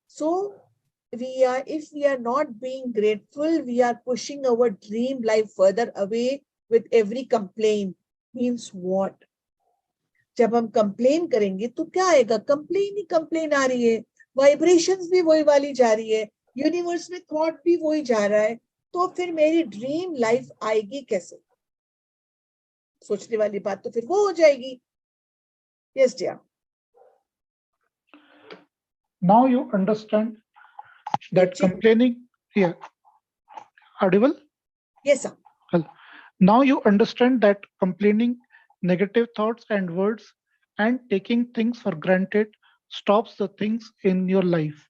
So if we are not being grateful, we are pushing our dream life further away with every complaint. Means what? जब हम कंप्लेन करेंगे तो क्या आएगा? कंप्लेन ही कंप्लेन आ रही है, वाइब्रेशंस भी वही वाली जा रही है, यूनिवर्स में थॉट भी वही जा रहा है, तो फिर मेरी ड्रीम लाइफ आएगी कैसे? सोचने वाली बात तो फिर वो हो जाएगी. Yes dear. Now you understand that complaining here. Audible? Yes, sir. Well, now you understand that complaining, negative thoughts and words, and taking things for granted stops the things in your life.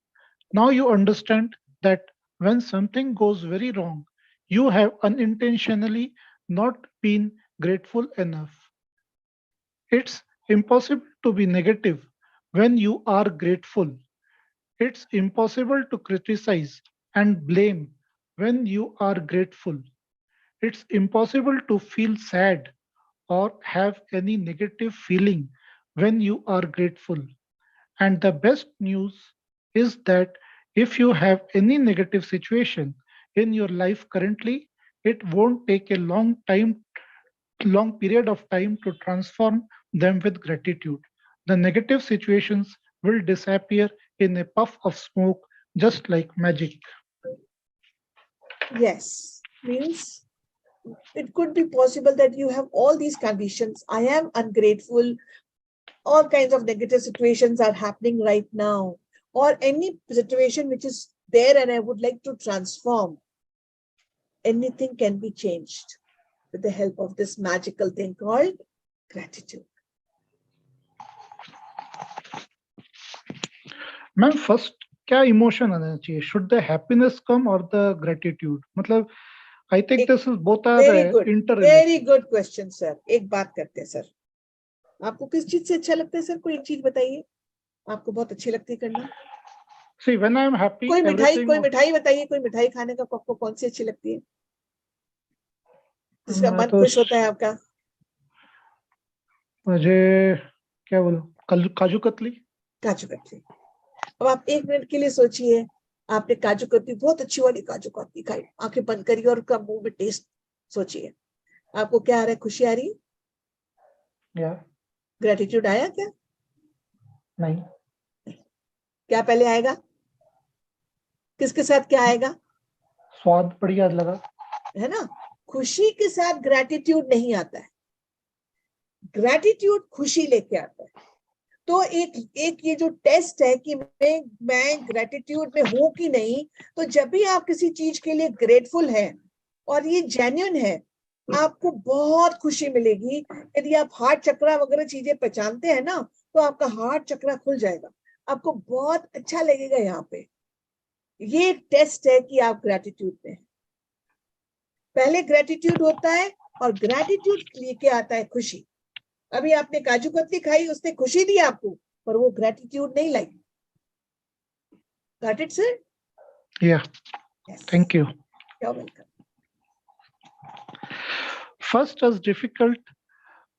Now you understand that when something goes very wrong, you have unintentionally not been grateful enough. It's impossible to be negative when you are grateful. It's impossible to criticize and blame when you are grateful. It's impossible to feel sad or have any negative feeling when you are grateful. And the best news is that if you have any negative situation in your life currently, it won't take a long period of time to transform them with gratitude. The negative situations will disappear in a puff of smoke, just like magic. Yes, means it could be possible that you have all these conditions. I am ungrateful. All kinds of negative situations are happening right now, or any situation which is there and I would like to transform. Anything can be changed with the help of this magical thing called gratitude. Ma'am, first क्या emotion आना चाहिए? Should the happiness come or the gratitude? मतलब I think this is both are interrelated. Very good question, sir. एक बात करते हैं sir, आपको किस चीज से अच्छा लगता है सर? कोई एक चीज बताइए, आपको बहुत अच्छी लगती है करना. See, when I am happy, कोई मिठाई बताइए, कोई मिठाई खाने का आपको कौन सी अच्छी लगती है, जिसका मन खुश होता है आपका? मुझे क्या बोलूं, काजू कतली. काजू कतली. अब आप 1 मिनट के लिए सोचिए, आपने काजू कतली, बहुत अच्छी वाली काजू कतली खाई, आंखें बंद करिए और उसका मुंह में टेस्ट सोचिए, आपको क्या आ रहा है? खुशी आ रही है? ग्रेटिट्यूड आया क्या? नहीं. क्या पहले आएगा? किसके साथ क्या आएगा? स्वाद बढ़िया लगा, है ना? खुशी के साथ ग्रेटिट्यूड नहीं आता है, ग्रेटिट्यूड खुशी लेके आता है. तो एक ये जो टेस्ट है कि मैं ग्रेटिट्यूड में हूं कि नहीं, तो जब भी आप किसी चीज के लिए ग्रेटफुल हैं और ये जेन्युइन है, आपको बहुत खुशी मिलेगी. यदि आप हार्ट चक्रा वगैरह चीजें पहचानते हैं ना, तो आपका हार्ट चक्रा खुल जाएगा, आपको बहुत अच्छा लगेगा. यहाँ पे ये टेस्ट है कि आप ग्रेटिट्यूड में हैं. पहले ग्रेटिट्यूड होता है और ग्रेटिट्यूड लेके आता है खुशी. अभी आपने काजू कतली खाई, उसने खुशी दी आपको, पर वो ग्रेटिट्यूड नहीं लाई. Got it, sir? Yeah. Yes. Thank you. You're welcome. First, as difficult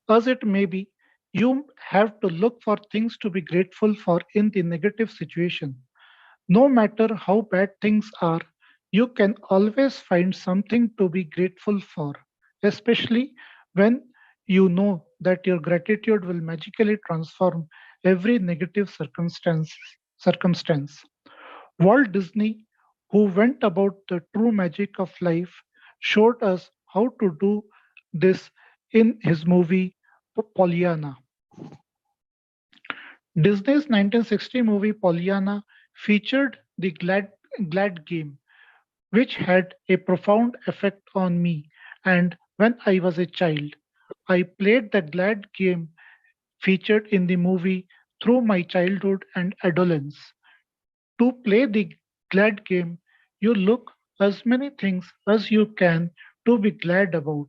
as it may be, you have to look for things to be grateful for in the negative situation. No matter how bad things are, you can always find something to be grateful for, especially when you know that your gratitude will magically transform every negative circumstance. Walt Disney, who went about the true magic of life, showed us how to do this in his movie Pollyanna. Disney's 1960 movie Pollyanna featured the Glad game, which had a profound effect on me. And when I was a child, I played the Glad game featured in the movie through my childhood and adolescence. To play the Glad game, you look as many things as you can to be glad about,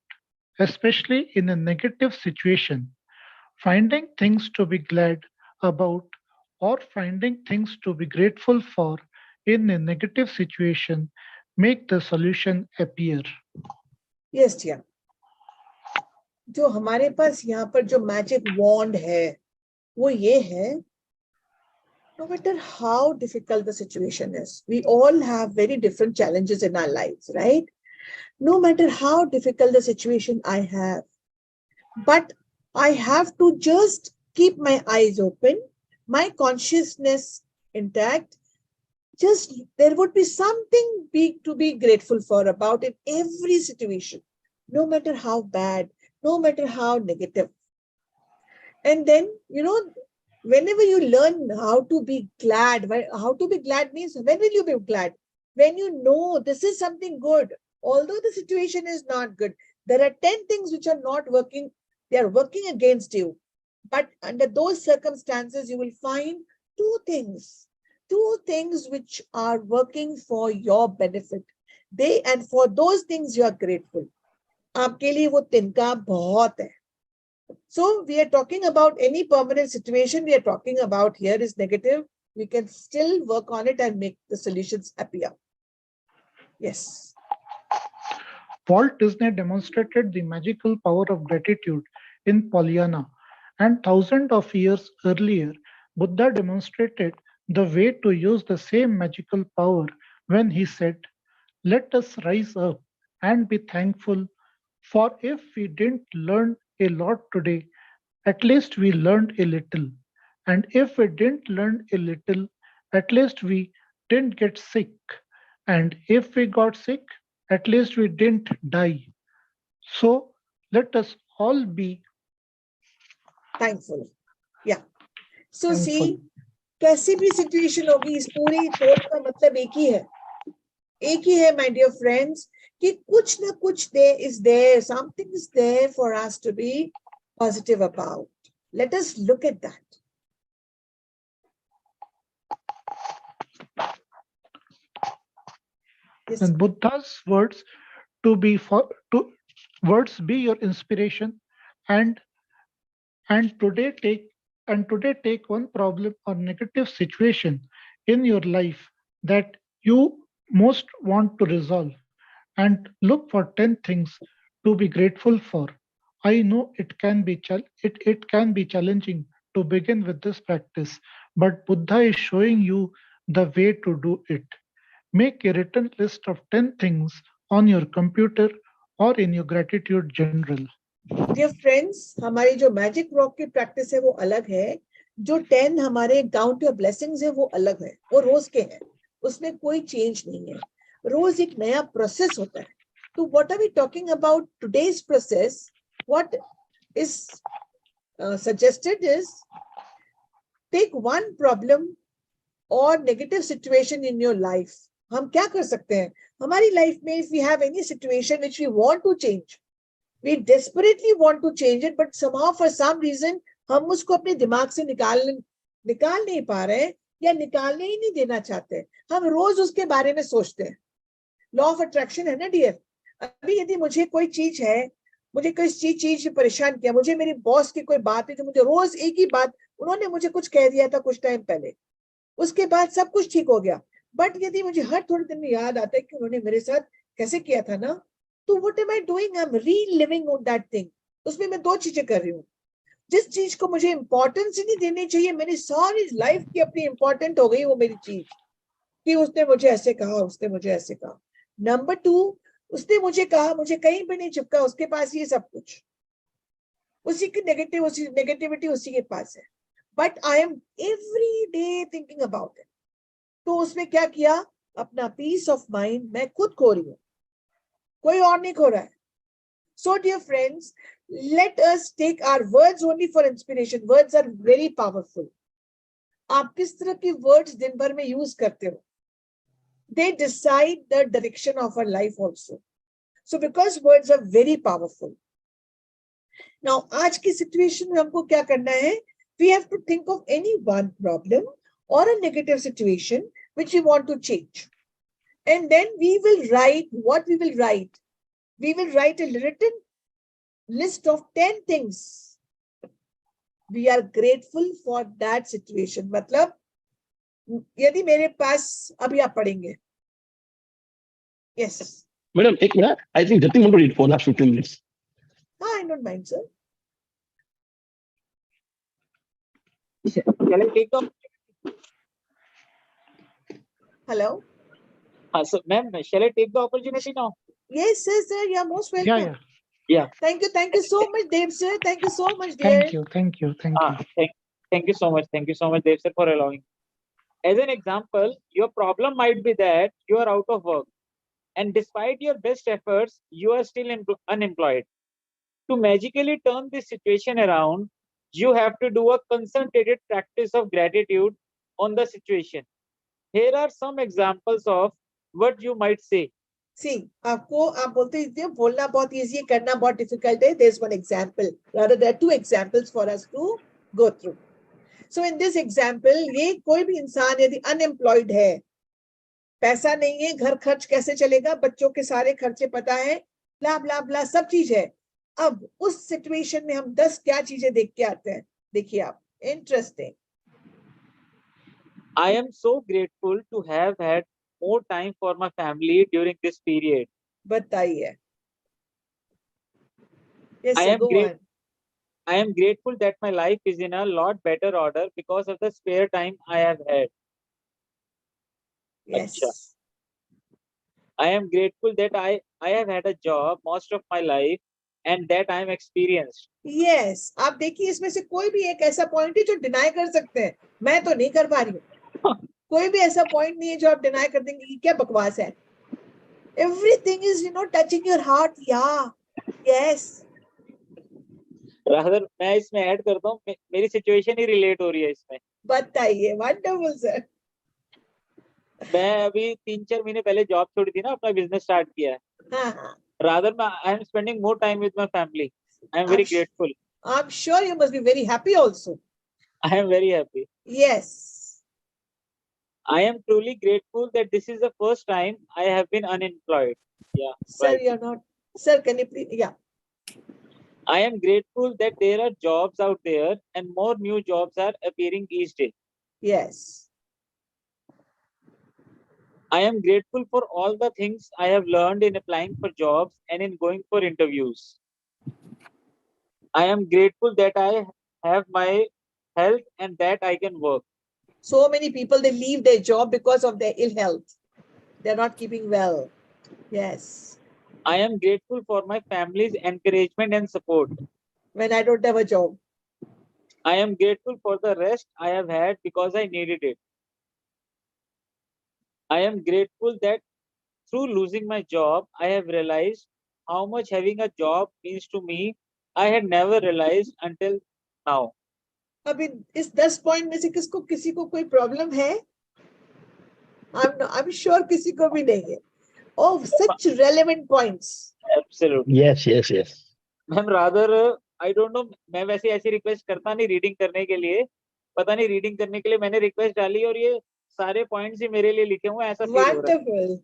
especially in a negative situation. Finding things to be glad about or finding things to be grateful for in a negative situation make the solution appear? Yes, dear. जो हमारे पास यहाँ पर जो magic wand है वो ये है, no matter how difficult the situation is, we all have very different challenges in our lives, right? No matter how difficult the situation I have, but I have to just keep my eyes open, my consciousness intact. Just there would be something big to be grateful for about in every situation, no matter how bad, no matter how negative. And then, whenever you learn how to be glad, how to be glad means when will you be glad? When you know this is something good, although the situation is not good, there are 10 things which are not working, they are working against you. But under those circumstances, you will find two things which are working for your benefit. And for those things you are grateful. आपके लिए वो तिनका बहुत है. So we are talking about any permanent situation we are talking about here is negative. We can still work on it and make the solutions appear. Yes. Walt Disney demonstrated the magical power of gratitude in Pollyanna, and thousands of years earlier, Buddha demonstrated the way to use the same magical power when he said, "Let us rise up and be thankful, for if we didn't learn a lot today, at least we learned a little. And if we didn't learn a little, at least we didn't get sick. And if we got sick, at least we didn't die. So let us all be thankful." Yeah. So thankful. See, कैसी भी situation होगी, इस पूरी coat का मतलब एक ही है my dear friends, कि कुछ ना कुछ something is there for us to be positive about. Let us look at that. Yes. And Buddha's words words be your inspiration, and today take one problem or negative situation in your life that you most want to resolve, and look for 10 things to be grateful for. I know it can be challenging to begin with this practice, but Buddha is showing you the way to do it. Make a written list of 10 things on your computer or in your gratitude journal. Dear friends, हमारी जो magic rock की practice है वो अलग है, जो 10 हमारे count your blessings है वो अलग है, वो रोज के हैं, उसमें कोई चेंज नहीं है, रोज एक नया प्रोसेस होता है. तो what are we talking about today's process? What is suggested is take one problem और negative situation in your life. हम क्या कर सकते हैं हमारी लाइफ में? If we have any situation which we want to change, we desperately want to change it, but somehow for some reason हम उसको अपने दिमाग से निकाल नहीं पा रहे हैं या निकालने ही नहीं देना चाहते. हम रोज उसके बारे में सोचते हैं. लॉ ऑफ अट्रैक्शन है ना डियर. अभी यदि मुझे कोई चीज है, मुझे कोई चीज से परेशान किया, मुझे मेरी बॉस की कोई बात है जो मुझे रोज एक ही बात, उन्होंने मुझे कुछ कह दिया था कुछ टाइम पहले, उसके बाद सब कुछ ठीक हो गया, बट यदि मुझे हर थोड़े दिन में याद आता है कि उन्होंने मेरे साथ कैसे किया था ना, तो what am I doing? I'm reliving on that thing. उसमें मैं दो चीजें कर रही हूँ. जिस चीज को मुझे इंपॉर्टेंस ही नहीं देनी चाहिए, मेरी सारी लाइफ की अपनी इंपॉर्टेंट हो गई वो मेरी चीज, कि उसने मुझे ऐसे कहा, उसने मुझे ऐसे कहा. नंबर 2, उसने मुझे कहा, मुझे कहीं पे नहीं चिपका, उसके पास ये सब कुछ, उसी की नेगेटिविटी उसी के पास है, but I am every day thinking about it. तो उसमें क्या किया? अपना पीस ऑफ माइंड मैं खुद खो रही हूँ, कोई और नहीं खो रहा है. So dear friends, let us take our words only for inspiration. Words are very powerful. आप किस तरह की words दिन भर में use करते हो, they decide the direction of our life also. So because words are very powerful. Now आज की situation में हमको क्या करना है? We have to think of any one problem or a negative situation which we want to change. And then we will write what we will write. We will write a written list of 10 things we are grateful for that situation. मतलब यदि मेरे पास अभी आप पढ़ेंगे. Yes. Madam, एक minute. I think Jatin want to read for last 15 minutes. I don't mind, sir. Shall I take the? Hello. So, ma'am, shall I take the opportunity now? Yes, sir. You're most welcome. Yeah. Thank you so much, Dev sir. Thank you so much, dear. Thank you. Thank you so much. Thank you so much, Dev sir, for allowing. As an example, your problem might be that you are out of work, and despite your best efforts, you are still unemployed. To magically turn this situation around, you have to do a concentrated practice of gratitude on the situation. Here are some examples of what you might say. See, आपको आप बोलते हैं बोलना बहुत easy है, करना बहुत difficult है. There's one example. Rather, there are two examples for us to go through. So in this example, ये कोई भी इंसान यदि unemployed है, पैसा नहीं है, घर खर्च कैसे चलेगा, बच्चों के सारे खर्चे पता है, ब्ला ब्ला ब्ला सब चीज है. अब उस सिचुएशन में हम 10 क्या चीजें देख के आते हैं. देखिए आप, interesting. I am so grateful to have had more time for my family during this period. बताइए. Yes, I am grateful that my life is in a lot better order because of the spare time I have had. Yes. Achha. I am grateful that I have had a job most of my life and that I am experienced. Yes. आप देखिए इसमें से कोई भी एक ऐसा point है जो डिनाई कर सकते हैं. मैं तो नहीं कर पा रही हूँ. कोई भी ऐसा पॉइंट नहीं है जो आप डिनाई कर देंगे कि क्या बकवास है. Everything is, touching your heart. Yeah. Yes. Rather मैं इसमें ऐड करता हूँ, मेरी सिचुएशन ही रिलेट हो रही है इसमें. बताइए. Wonderful sir. मैं अभी 3-4 महीने पहले जॉब छोड़ी थी ना, अपना बिजनेस स्टार्ट किया है. हाँ. Rather, I am spending more time with my family. I am very grateful. I'm sure you must be very happy also. I am very happy. Yes. I am truly grateful that this is the first time I have been unemployed. Yeah. Sir, right. You're not. Sir, can you please? Yeah. I am grateful that there are jobs out there and more new jobs are appearing each day. Yes. I am grateful for all the things I have learned in applying for jobs and in going for interviews. I am grateful that I have my health and that I can work. So many people, they leave their job because of their ill health. They're not keeping well. Yes. I am grateful for my family's encouragement and support. When I don't have a job. I am grateful for the rest I have had because I needed it. I am grateful that through losing my job, I have realized how much having a job means to me. I had never realized until now. अभी इस 10 point में से किसी को कोई problem है? I'm sure किसी को भी नहीं है. Oh, such relevant points. Absolutely. Yes. Ma'am, rather, I don't know. मैं वैसे ऐसी रिक्वेस्ट करता नहीं रीडिंग करने के लिए. पता नहीं रीडिंग करने के लिए मैंने रिक्वेस्ट डाली और ये सारे पॉइंट्स ही मेरे लिए लिखे हुए हैं, ऐसा फील हो रहा है. Wonderful.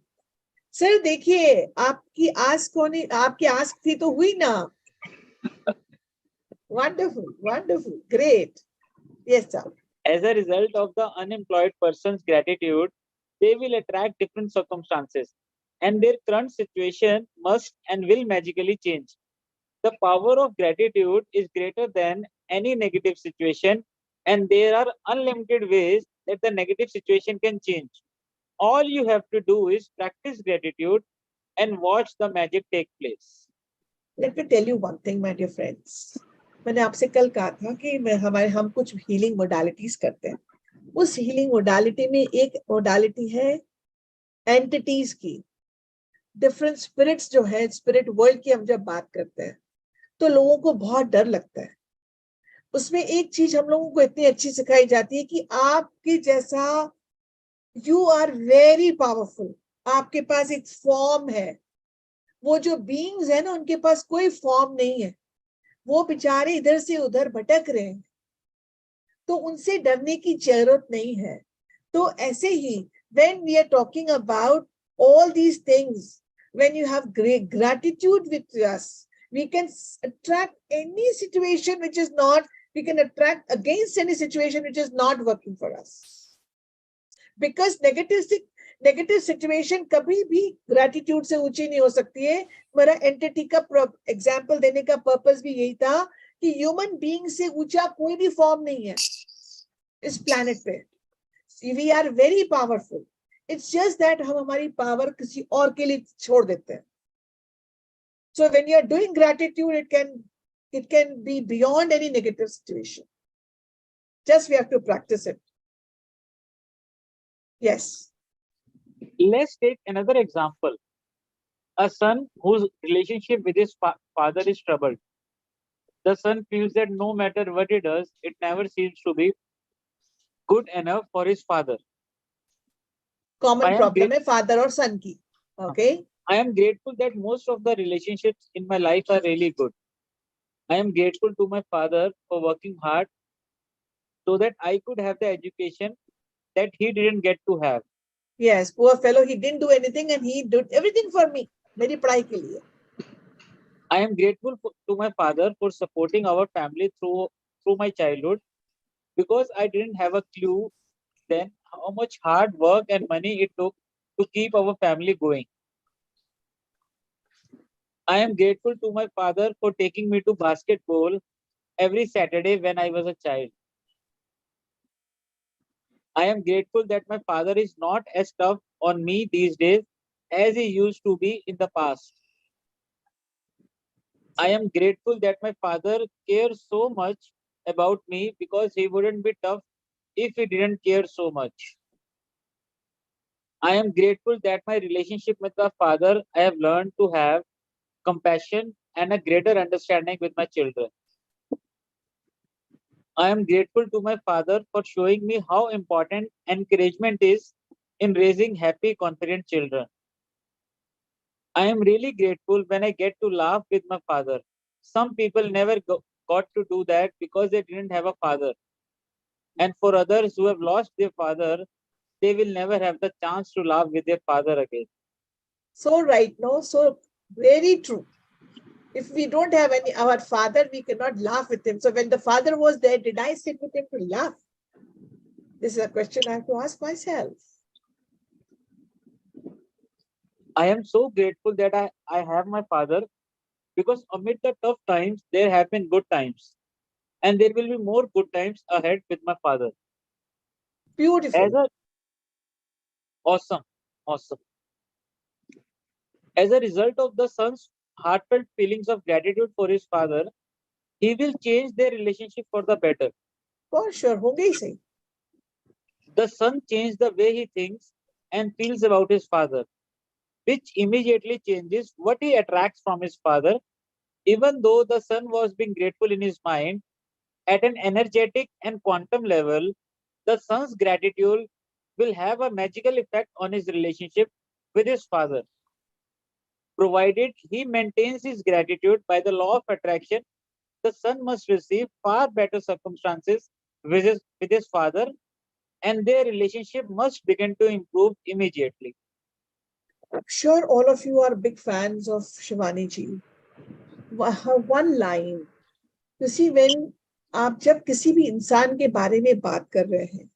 सर देखिए, आपकी आस्क थी तो हुई ना. Wonderful, great. Yes, sir. As a result of the unemployed person's gratitude, they will attract different circumstances, and their current situation must and will magically change. The power of gratitude is greater than any negative situation, and there are unlimited ways that the negative situation can change. All you have to do is practice gratitude and watch the magic take place. Let me tell you one thing, my dear friends. मैंने आपसे कल कहा था कि हम कुछ healing modalities करते हैं. उस हीलिंग मोडालिटी में एक मोडालिटी है एंटिटीज की. डिफरेंट स्पिरिट्स जो है, स्पिरिट वर्ल्ड की हम जब बात करते हैं तो लोगों को बहुत डर लगता है. उसमें एक चीज हम लोगों को इतनी अच्छी सिखाई जाती है कि आपके जैसा यू आर वेरी पावरफुल. आपके पास एक फॉर्म है. वो जो बीइंग्स है ना, उनके पास कोई फॉर्म नहीं है. वो बेचारे इधर से उधर भटक रहे हैं, तो उनसे डरने की जरूरत नहीं है. तो ऐसे ही when we are talking about all these things, when you have great gratitude with us, we can attract any situation which is not, we can attract against any situation which is not working for us. Because negative situation कभी भी gratitude से ऊंची नहीं हो सकती है. मेरा entity का example देने का purpose भी यही था कि human being से ऊंचा कोई भी form नहीं है इस planet पे. We are very powerful. It's just that हम हमारी power किसी और के लिए छोड़ देते हैं. So when you are doing gratitude, it can be beyond any negative situation. Just we have to practice it. Yes. Let's take another example. A son whose relationship with his father is troubled. The son feels that no matter what he does, it never seems to be good enough for his father. Common problem है father और son की. Okay. I am grateful that most of the relationships in my life are really good. I am grateful to my father for working hard so that I could have the education that he didn't get to have. Yes, poor fellow, he didn't do anything and he did everything for me. मेरी पढ़ाई के लिए. I am grateful to my father for supporting our family through my childhood, because I didn't have a clue then how much hard work and money it took to keep our family going. I am grateful to my father for taking me to basketball every Saturday when I was a child. I am grateful that my father is not as tough on me these days as he used to be in the past. I am grateful that my father cares so much about me, because he wouldn't be tough if he didn't care so much. I am grateful that my relationship with my father, I have learned to have compassion and a greater understanding with my children. I am grateful to my father for showing me how important encouragement is in raising happy, confident children. I am really grateful when I get to laugh with my father. Some people never got to do that because they didn't have a father. And for others who have lost their father, they will never have the chance to laugh with their father again. So right, no? So very true. If we don't have our father, we cannot laugh with him. So when the father was there, did I sit with him to laugh? This is a question I have to ask myself. I am so grateful that I have my father, because amid the tough times, there have been good times. And there will be more good times ahead with my father. Beautiful. Awesome. As a result of the son's heartfelt feelings of gratitude for his father, he will change their relationship for the better. For sure. The son changed the way he thinks and feels about his father, which immediately changes what he attracts from his father. Even though the son was being grateful in his mind, at an energetic and quantum level, the son's gratitude will have a magical effect on his relationship with his father. Provided he maintains his gratitude by the law of attraction, the son must receive far better circumstances with his father, and their relationship must begin to improve immediately. I'm sure all of you are big fans of Shivani ji. Her one line, you see, when आप जब किसी भी इंसान के बारे में बात कर रहे हैं,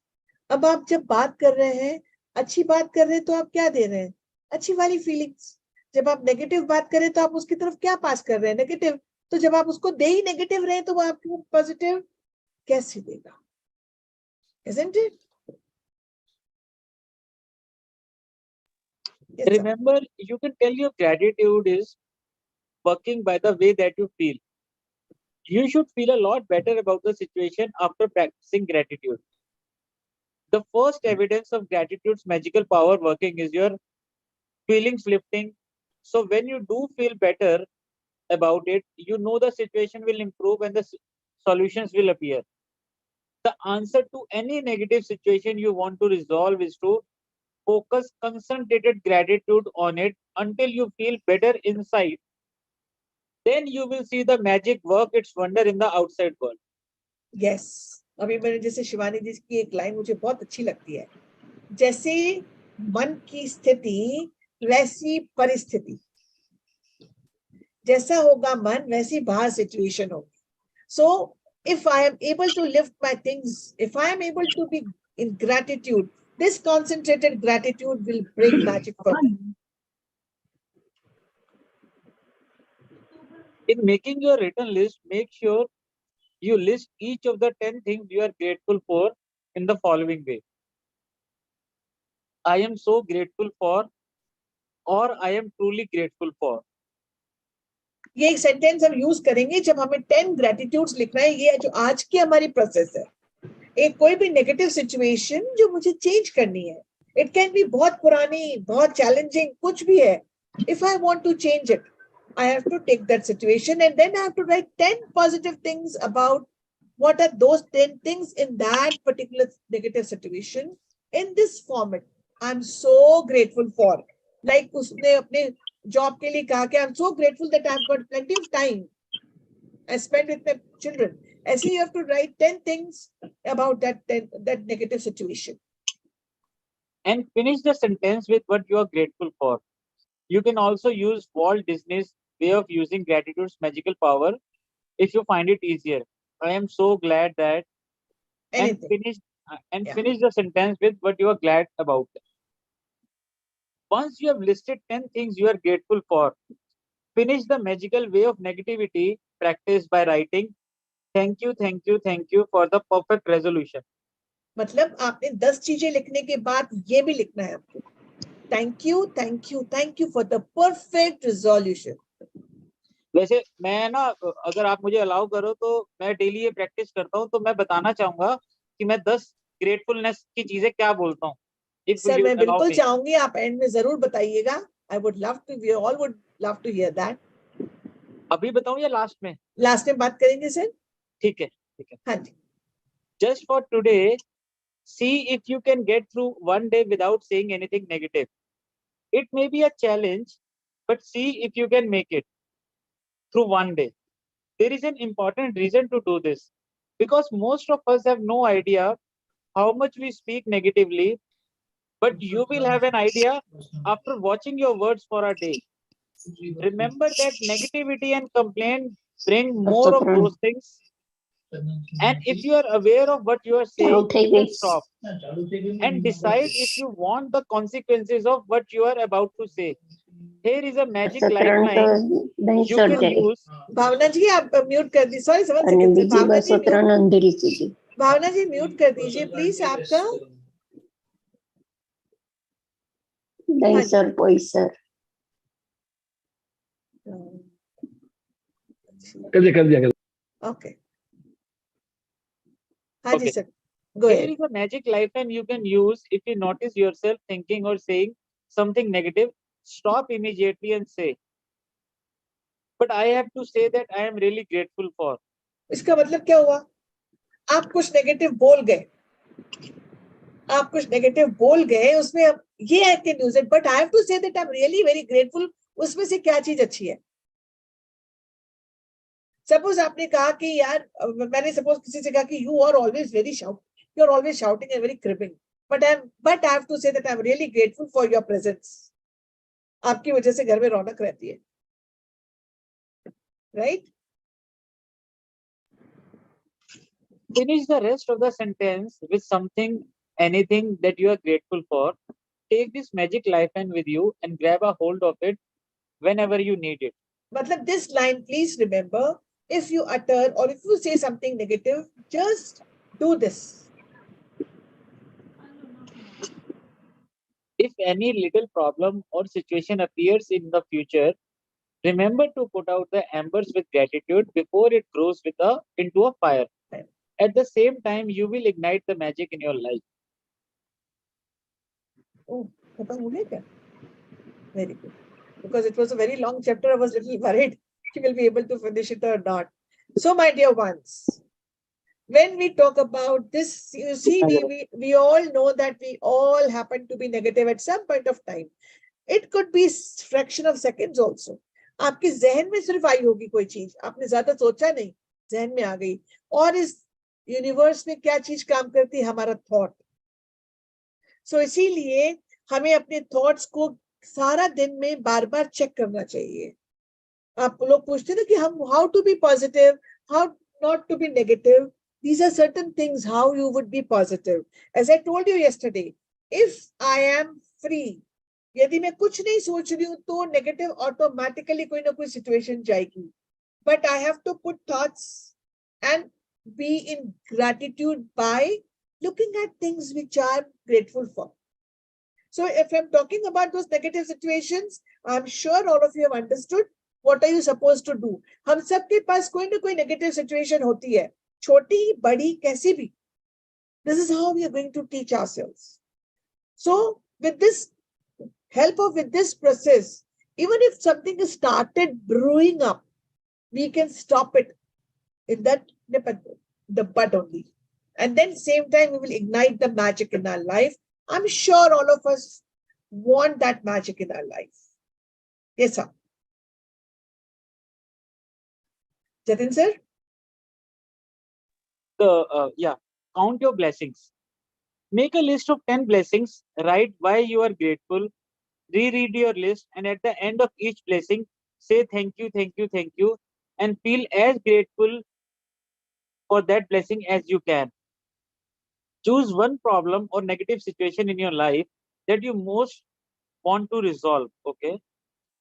अब आप जब बात कर रहे हैं, अच्छी बात कर रहे हैं, तो आप क्या दे रहे हैं? अच्छी वाली फीलिंग्स. जब आप नेगेटिव बात करें तो आप उसकी तरफ क्या पास कर रहे हैं? नेगेटिव. तो जब आप उसको दे ही नेगेटिव रहे तो वो आपको पॉजिटिव कैसे देगा? Isn't it? Yes, remember, you can tell your gratitude is working by the way that you feel. You should feel a lot better about the situation after practicing gratitude. The first evidence of gratitude's magical power working is your feelings lifting. So when you do feel better about it, you know the situation will improve and the solutions will appear. The answer to any negative situation you want to resolve is to focus concentrated gratitude on it until you feel better inside. Then you will see the magic work its wonder in the outside world. Yes. अभी मैंने जैसे शिवानी जी की एक line मुझे बहुत अच्छी लगती है. जैसे मन की स्थिति वैसी परिस्थिति. जैसा होगा मन वैसी बाहर सिचुएशन होगी. So if I am able to lift my things, if I am able to be in gratitude This concentrated gratitude will bring magic for me. In making your written list, make sure you list each of the 10 things you are grateful for in the following way. I am so grateful for, or I am truly grateful for. ये एक sentence हम use करेंगे जब हमें 10 ग्रेटिट्यूड्स लिखना है. ये जो आज की हमारी प्रोसेस है. एक कोई भी नेगेटिव सिचुएशन जो मुझे चेंज करनी है. इट कैन बी बहुत पुरानी, बहुत चैलेंजिंग, कुछ भी है. If I want to change it, I have to take that situation and then I have to write 10 positive things about what are those 10 things in that particular negative situation in this format. I'm so grateful for. Like उसने अपने job के लिए कहा कि I'm so grateful that I've got plenty of time I spend with my children. ऐसे you have to write 10 things about that negative situation. And finish the sentence with what you are grateful for. You can also use Walt Disney's way of using gratitude's magical power if you find it easier. I am so glad that. Anything. And finish the sentence with what you are glad about. Once you have listed 10 things you are grateful for, finish the magical way of negativity practice by writing thank you, thank you, thank you for the perfect resolution. मतलब आपने 10 चीजें लिखने के बाद ये भी लिखना है आपको. Thank you, thank you, thank you for the perfect resolution. वैसे मैं ना, अगर आप मुझे अलाउ करो तो मैं डेली ये प्रैक्टिस करता हूँ, तो मैं बताना चाहूंगा कि मैं 10 ग्रेटफुलनेस की चीजें क्या बोलता हूँ. सर मैं बिल्कुल चाहूंगी आप एंड में जरूर बताइएगा. I would love to, we all would love to hear that. अभी बताऊं या लास्ट में? लास्ट में बात करेंगे सर. ठीक है, ठीक है. हाँ जी. Just for today, see if you can get through one day without saying anything negative. It may be a challenge, but see if you can make it through one day. There is an important reason to do this, because most of us have no idea how much we speak negatively, but you will have an idea after watching your words for a day. Remember that negativity and complaint bring more of those things. And if you are aware of what you are saying, you can stop and decide if you want the consequences of what you are about to say. Here is a magic lifeline you can use. भावना जी आप mute कर दीजिए. Sorry समझ सकते. भावना जी mute कर दीजिए please आपका. नहीं sir, कोई सर. कर दिया. Okay. हाँ जी sir. Go ahead. Here is a magic lifeline you can use if you notice yourself thinking or saying something negative. Stop immediately and say, but I have to say that I am really grateful for. इसका मतलब क्या हुआ? आप कुछ negative बोल गए, उसमें अब ये I can use it, but I have to say that I'm really very grateful. उसमें से क्या चीज अच्छी है? सपोज आपने कहा कि यार, मैंने सपोज किसी से कहा कि you are always shouting and very cribbing, but I have to say that I'm really grateful for your presence. आपकी वजह से घर में रौनक रहती है, right? Finish the rest of the sentence with something, anything that you are grateful for. Take this magic lifeline with you and grab a hold of it whenever you need it. मतलब this line, please remember, if you utter or if you say something negative, just do this. If any little problem or situation appears in the future, remember to put out the embers with gratitude before it grows into a fire. At the same time, you will ignite the magic in your life. Oh, very good. Because it was a very long chapter, I was a little worried you will be able to finish it or not. So, my dear ones, when we talk about this, you see, we all know that we all happen to be negative at some point of time. It could be fraction of seconds also. आपके जहन में सिर्फ आई होगी कोई चीज, आपने ज्यादा सोचा नहीं, जहन में आ गई. और इस यूनिवर्स में क्या चीज काम करती है? हमारा थॉट. सो इसीलिए हमें अपने थॉट्स को सारा दिन में बार बार चेक करना चाहिए. आप लोग पूछते ना कि हम how to be positive, how not to be negative. These are certain things how you would be positive. As I told you yesterday, if I am free, यदि मैं कुछ नहीं सोच रही हूँ तो नेगेटिव ऑटोमेटिकली कोई ना कोई सिचुएशन जाएगी. But I have to put thoughts and be in gratitude by looking at things which I'm grateful for. So if I'm talking about those negative situations, I'm sure all of you have understood what are you supposed to do. हम सबके पास कोई ना कोई negative situation होती है, छोटी बड़ी कैसी भी. This is how we are going to teach ourselves. So with this with this process, even if something is started brewing up, we can stop it in that the bud only. And then same time, we will ignite the magic in our life. I'm sure all of us want that magic in our life. Yes, sir. Jatin, sir? Count your blessings. Make a list of 10 blessings. Write why you are grateful. Reread your list. And at the end of each blessing, say thank you, thank you, thank you. And feel as grateful for that blessing as you can. Choose one problem or negative situation in your life that you most want to resolve. Okay.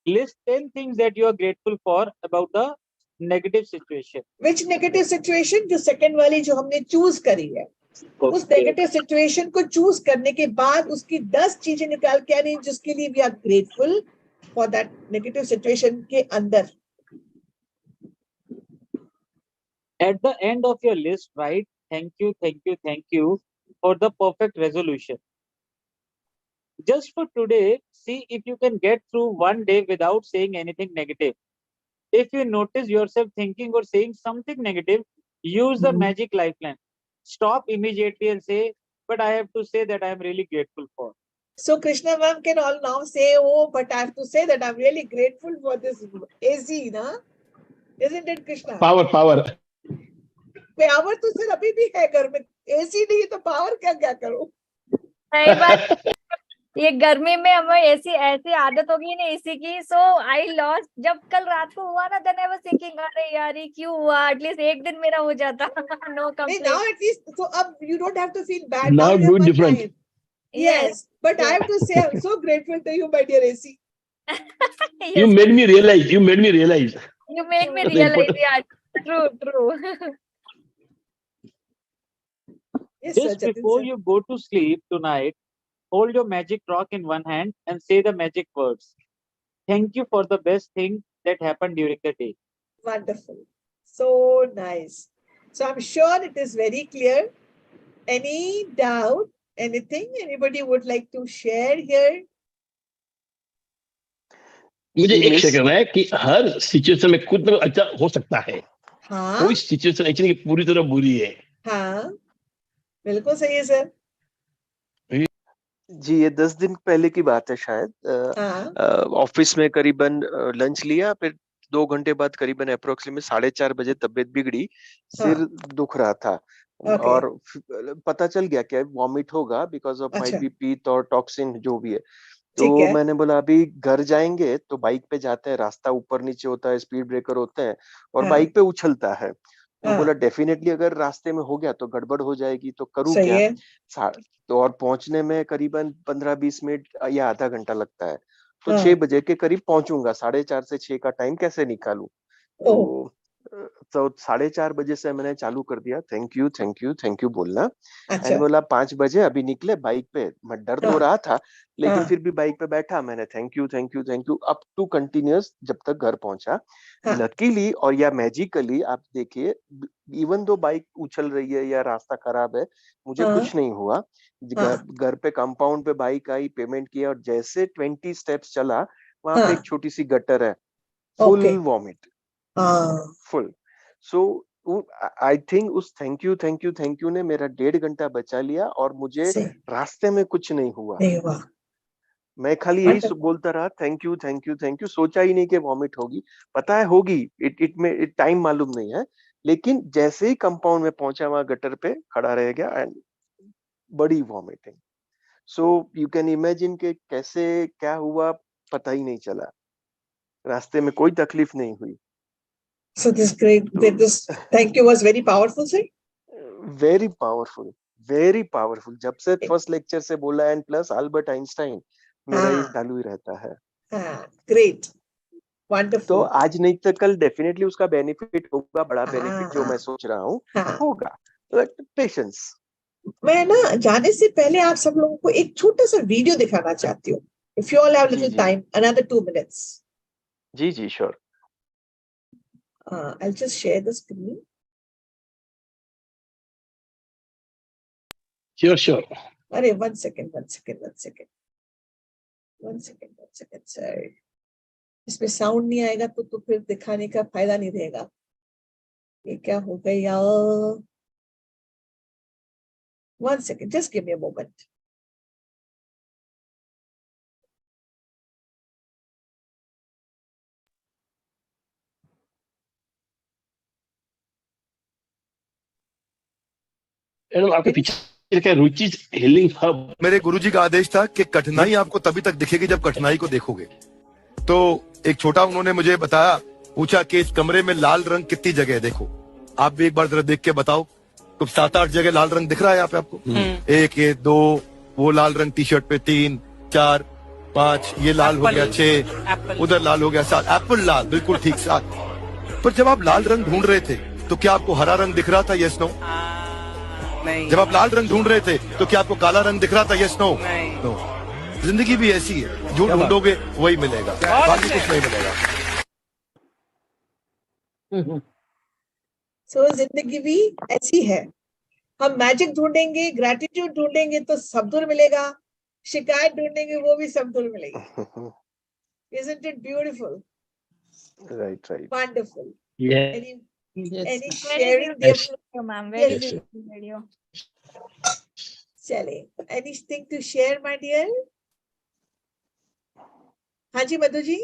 List 10 things that you are grateful for about the negative situation. Which negative situation? जो second वाली जो हमने choose करी है. Okay. उस negative situation को choose करने के बाद उसकी 10 चीजें निकाल के आनी जिसके लिए we are grateful for that negative situation के अंदर. At the end of your list, write thank you, thank you, thank you for the perfect resolution. Just for today, see if you can get through one day without saying anything negative. If you notice yourself thinking or saying something negative, use the magic lifeline. Stop immediately and say, but I have to say that I am really grateful for. So Krishna ma'am can all now say, oh, but I have to say that I'm really grateful for this AC, na? Isn't it, Krishna? Power. Power तो sir अभी भी है घर में. AC नहीं तो power क्या करूं? सही बात. ये गर्मी में हमें ऐसी आदत होगी ना एसी की. सो आई लॉस्ट. जब कल रात को हुआ ना, देन आई वाज थिंकिंग, अरे यार ये क्यों हुआ, एटलीस्ट एक दिन मेरा हो जाता. No complaint. Now at least, so अब you don't have to feel bad. Now you do different. Fine. Yes, but I have to say I'm so grateful to you, my dear AC. Yes. You made me realize. You made me realize. Yeah, true. Yes, Just sir, before you go to sleep tonight, hold your magic rock in one hand and say the magic words. Thank you for the best thing that happened during the day. Wonderful. So nice. So I'm sure it is very clear. Any doubt, anything anybody would like to share here? मुझे एक second है कि हर situation में कुछ ना कुछ अच्छा हो सकता है. हाँ. कोई सिचुएशन एक्चुअली पूरी तरह बुरी है. हाँ. बिल्कुल सही है सर. जी, ये 10 दिन पहले की बात है शायद. ऑफिस में करीबन लंच लिया, फिर 2 घंटे बाद करीबन अप्रोक्सीमेटली 4:30 बजे तबीयत बिगड़ी. सिर दुख रहा था. और पता चल गया कि वॉमिट होगा बिकॉज ऑफ माइट बी पीत और टॉक्सिन जो भी है. तो मैंने बोला अभी घर जाएंगे तो बाइक पे जाते हैं, रास्ता ऊपर नीचे होता है, स्पीड ब्रेकर होते हैं और बाइक पे उछलता है. तो बोला डेफिनेटली अगर रास्ते में हो गया तो गड़बड़ हो जाएगी, तो करूँ क्या. तो और पहुंचने में करीबन 15-20 मिनट या आधा घंटा लगता है. तो 6 बजे के करीब पहुंचूंगा. 4:30 से 6 का टाइम कैसे निकालूं. तो 4:30 बजे से मैंने चालू कर दिया थैंक यू बोलना. मैंने बोला 5 बजे अभी निकले बाइक पे. मैं डर तो रहा था लेकिन फिर भी बाइक पे बैठा. मैंने thank you up to continuous जब तक घर पहुंचा. लकीली और या मैजिकली आप देखिए, इवन दो बाइक उछल रही है या रास्ता खराब है, मुझे कुछ नहीं हुआ. घर पे कंपाउंड पे बाइक आई, पेमेंट किया और जैसे 20 स्टेप्स चला वहां पे एक छोटी सी गटर है. Full vomit. Full. So I think उस थैंक यू ने मेरा 1.5 घंटा बचा लिया और मुझे रास्ते में कुछ नहीं हुआ. मैं खाली यही बोलता रहा थैंक यू. सोचा ही नहीं कि वॉमिट होगी. पता है होगी, इट टाइम मालूम नहीं है, लेकिन जैसे ही कंपाउंड में पहुंचा वहां गटर पे खड़ा रह गया एंड बड़ी vomiting. So you can imagine के कैसे क्या हुआ, पता ही नहीं चला. रास्ते में कोई तकलीफ नहीं हुई. So this thank you was very powerful, sir. Very powerful. Very powerful. जब से फर्स्ट लेक्चर से बोला, एंड प्लस अल्बर्ट आइंस्टाइन, मेरा ये चालू ही रहता है. Great, wonderful. तो आज नहीं तो कल डेफिनेटली उसका बेनिफिट होगा, बड़ा बेनिफिट जो मैं सोच रहा हूँ होगा. पेशेंस. मैं ना जाने से पहले आप सब लोगों को एक छोटा सा वीडियो दिखाना चाहती हूँ. If you all have little time, another 2 minutes. जी जी, sure. I'll just share the screen. Sure. अरे one second, sorry. इसमें साउंड नहीं आएगा तो फिर दिखाने का फायदा नहीं रहेगा. ये क्या हो गया? One second, just give me a moment. Madam आपके पीछे क्या रुचि हीलिंग हब. मेरे गुरुजी का आदेश था कि कठिनाई आपको तभी तक दिखेगी जब कठिनाई को देखोगे. तो एक छोटा उन्होंने मुझे बताया, पूछा कि इस कमरे में लाल रंग कितनी जगह है, देखो आप भी एक बार जरा देख के बताओ. तो 7-8 जगह लाल रंग दिख रहा है यहाँ पे आपको. 1 ये 2, वो लाल रंग टी शर्ट पे 3 4 5, ये लाल हो गया 6, उधर लाल हो गया 7. एप्पल लाल, बिल्कुल ठीक 7. पर जब आप लाल रंग ढूंढ रहे थे तो क्या आपको हरा रंग दिख रहा था? Yes no. जब आप लाल रंग ढूंढ रहे थे तो क्या आपको काला रंग दिख रहा था? Yes no. नो. जिंदगी भी ऐसी है, जो ढूंढोगे वही मिलेगा, बाकी कुछ नहीं मिलेगा. So जिंदगी भी ऐसी है. हम मैजिक ढूंढेंगे, ग्रैटिट्यूड ढूंढेंगे तो सब दूर मिलेगा, शिकायत ढूंढेंगे वो भी सब दूर मिलेगी. Isn't it beautiful? Right. Wonderful. Yeah. Any sharing? Ma'am, very beautiful video. चले, anything to share, my dear? हाँ जी मधु जी.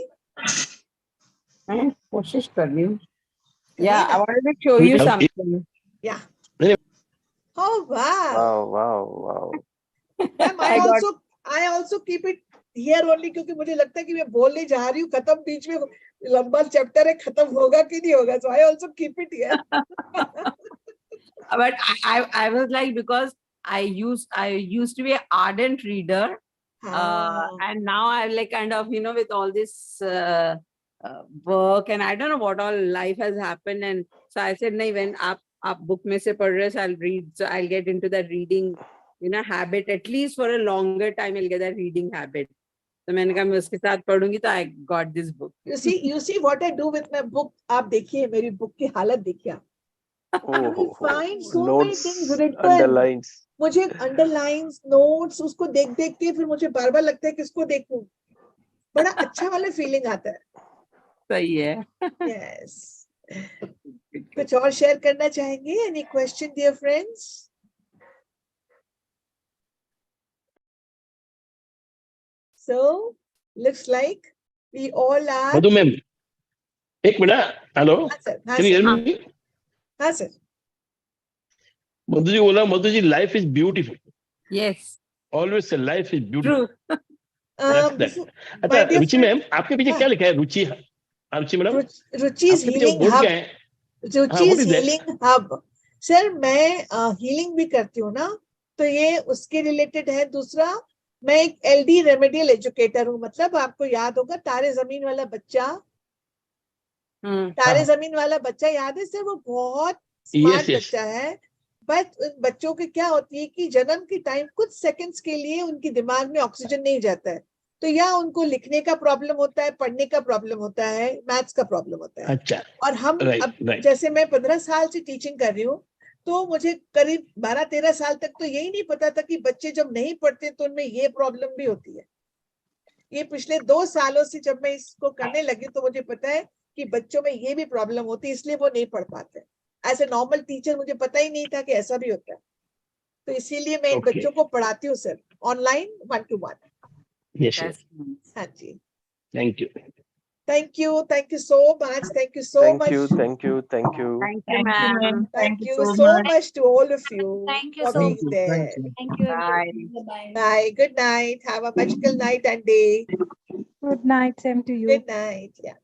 मैं कोशिश कर रही हूँ. Yeah, I wanted to show you something. Yeah. Oh wow. Wow. Ma'am, I also keep it here only क्योंकि मुझे लगता है कि मैं बोलने जा रही हूँ, खत्म बीच में लंबा चैप्टर है, खत्म होगा कि नहीं होगा. So I also keep it here. But I was like, because I used to be an ardent reader, and now I'm like kind of, with all this work and I don't know what all life has happened, and so I said, "Nahi, when aap book mein se padh rahe, so I'll read, so I'll get into that reading, habit. At least for a longer time, I'll get that reading habit." तो मैंने कहा मैं उसके साथ पढ़ूंगी. तो I got this book. You see what I do with my book. आप देखिए मेरी बुक की हालत देखिए. We find so many things written. Underlines. मुझे underlines, notes, उसको देख के फिर मुझे बार-बार लगता है कि इसको देखूं. बड़ा अच्छा वाला फीलिंग आता है. सही है. Yes. कुछ और शेयर करना चाहेंगे? Any question, dear friends? So, looks like we all are. Madhu ma'am, एक minute. Hello. Can you hear me? हाँ सर. मधु जी बोला, मधु जी life is beautiful. Yes. Always say life is beautiful. True. अच्छा रुचि मैम, आपके पीछे क्या लिखा है? रुचि मैडम. रुचि हीलिंग हब. रुचि healing hub. Sir मैं हीलिंग भी करती हूँ ना, तो ये उसके रिलेटेड है. दूसरा, मैं एक LD रेमेडियल एजुकेटर हूँ. मतलब आपको याद होगा तारे जमीन वाला बच्चा. तारे जमीन वाला बच्चा याद है सर? वो बहुत स्मार्ट बच्चा है, बट उन बच्चों के क्या होती है कि जन्म के टाइम कुछ सेकंड्स के लिए उनके दिमाग में ऑक्सीजन नहीं जाता है, तो या उनको लिखने का प्रॉब्लम होता है, पढ़ने का प्रॉब्लम होता है, मैथ्स का प्रॉब्लम होता है. अच्छा. और हम जैसे मैं 15 साल से टीचिंग कर रही हूँ, तो मुझे करीब 12-13 साल तक तो यही नहीं पता था कि बच्चे जब नहीं पढ़ते तो उनमें ये प्रॉब्लम भी होती है. ये पिछले 2 सालों से जब मैं इसको करने लगी तो मुझे पता है कि बच्चों में ये भी प्रॉब्लम होती है, इसलिए वो नहीं पढ़ पाते. एज ए नॉर्मल टीचर मुझे पता ही नहीं था कि ऐसा भी होता है, तो इसीलिए मैं बच्चों को पढ़ाती हूँ सर, ऑनलाइन 1-to-1. हाँ जी. Thank you. Thank you so much. Thank you so much. Thank you, ma'am. Thank you so much to all of you. Thank you for being there. Thank you. Bye. Good night. Have a magical night and day. Good night. Same to you. Good night. Yeah.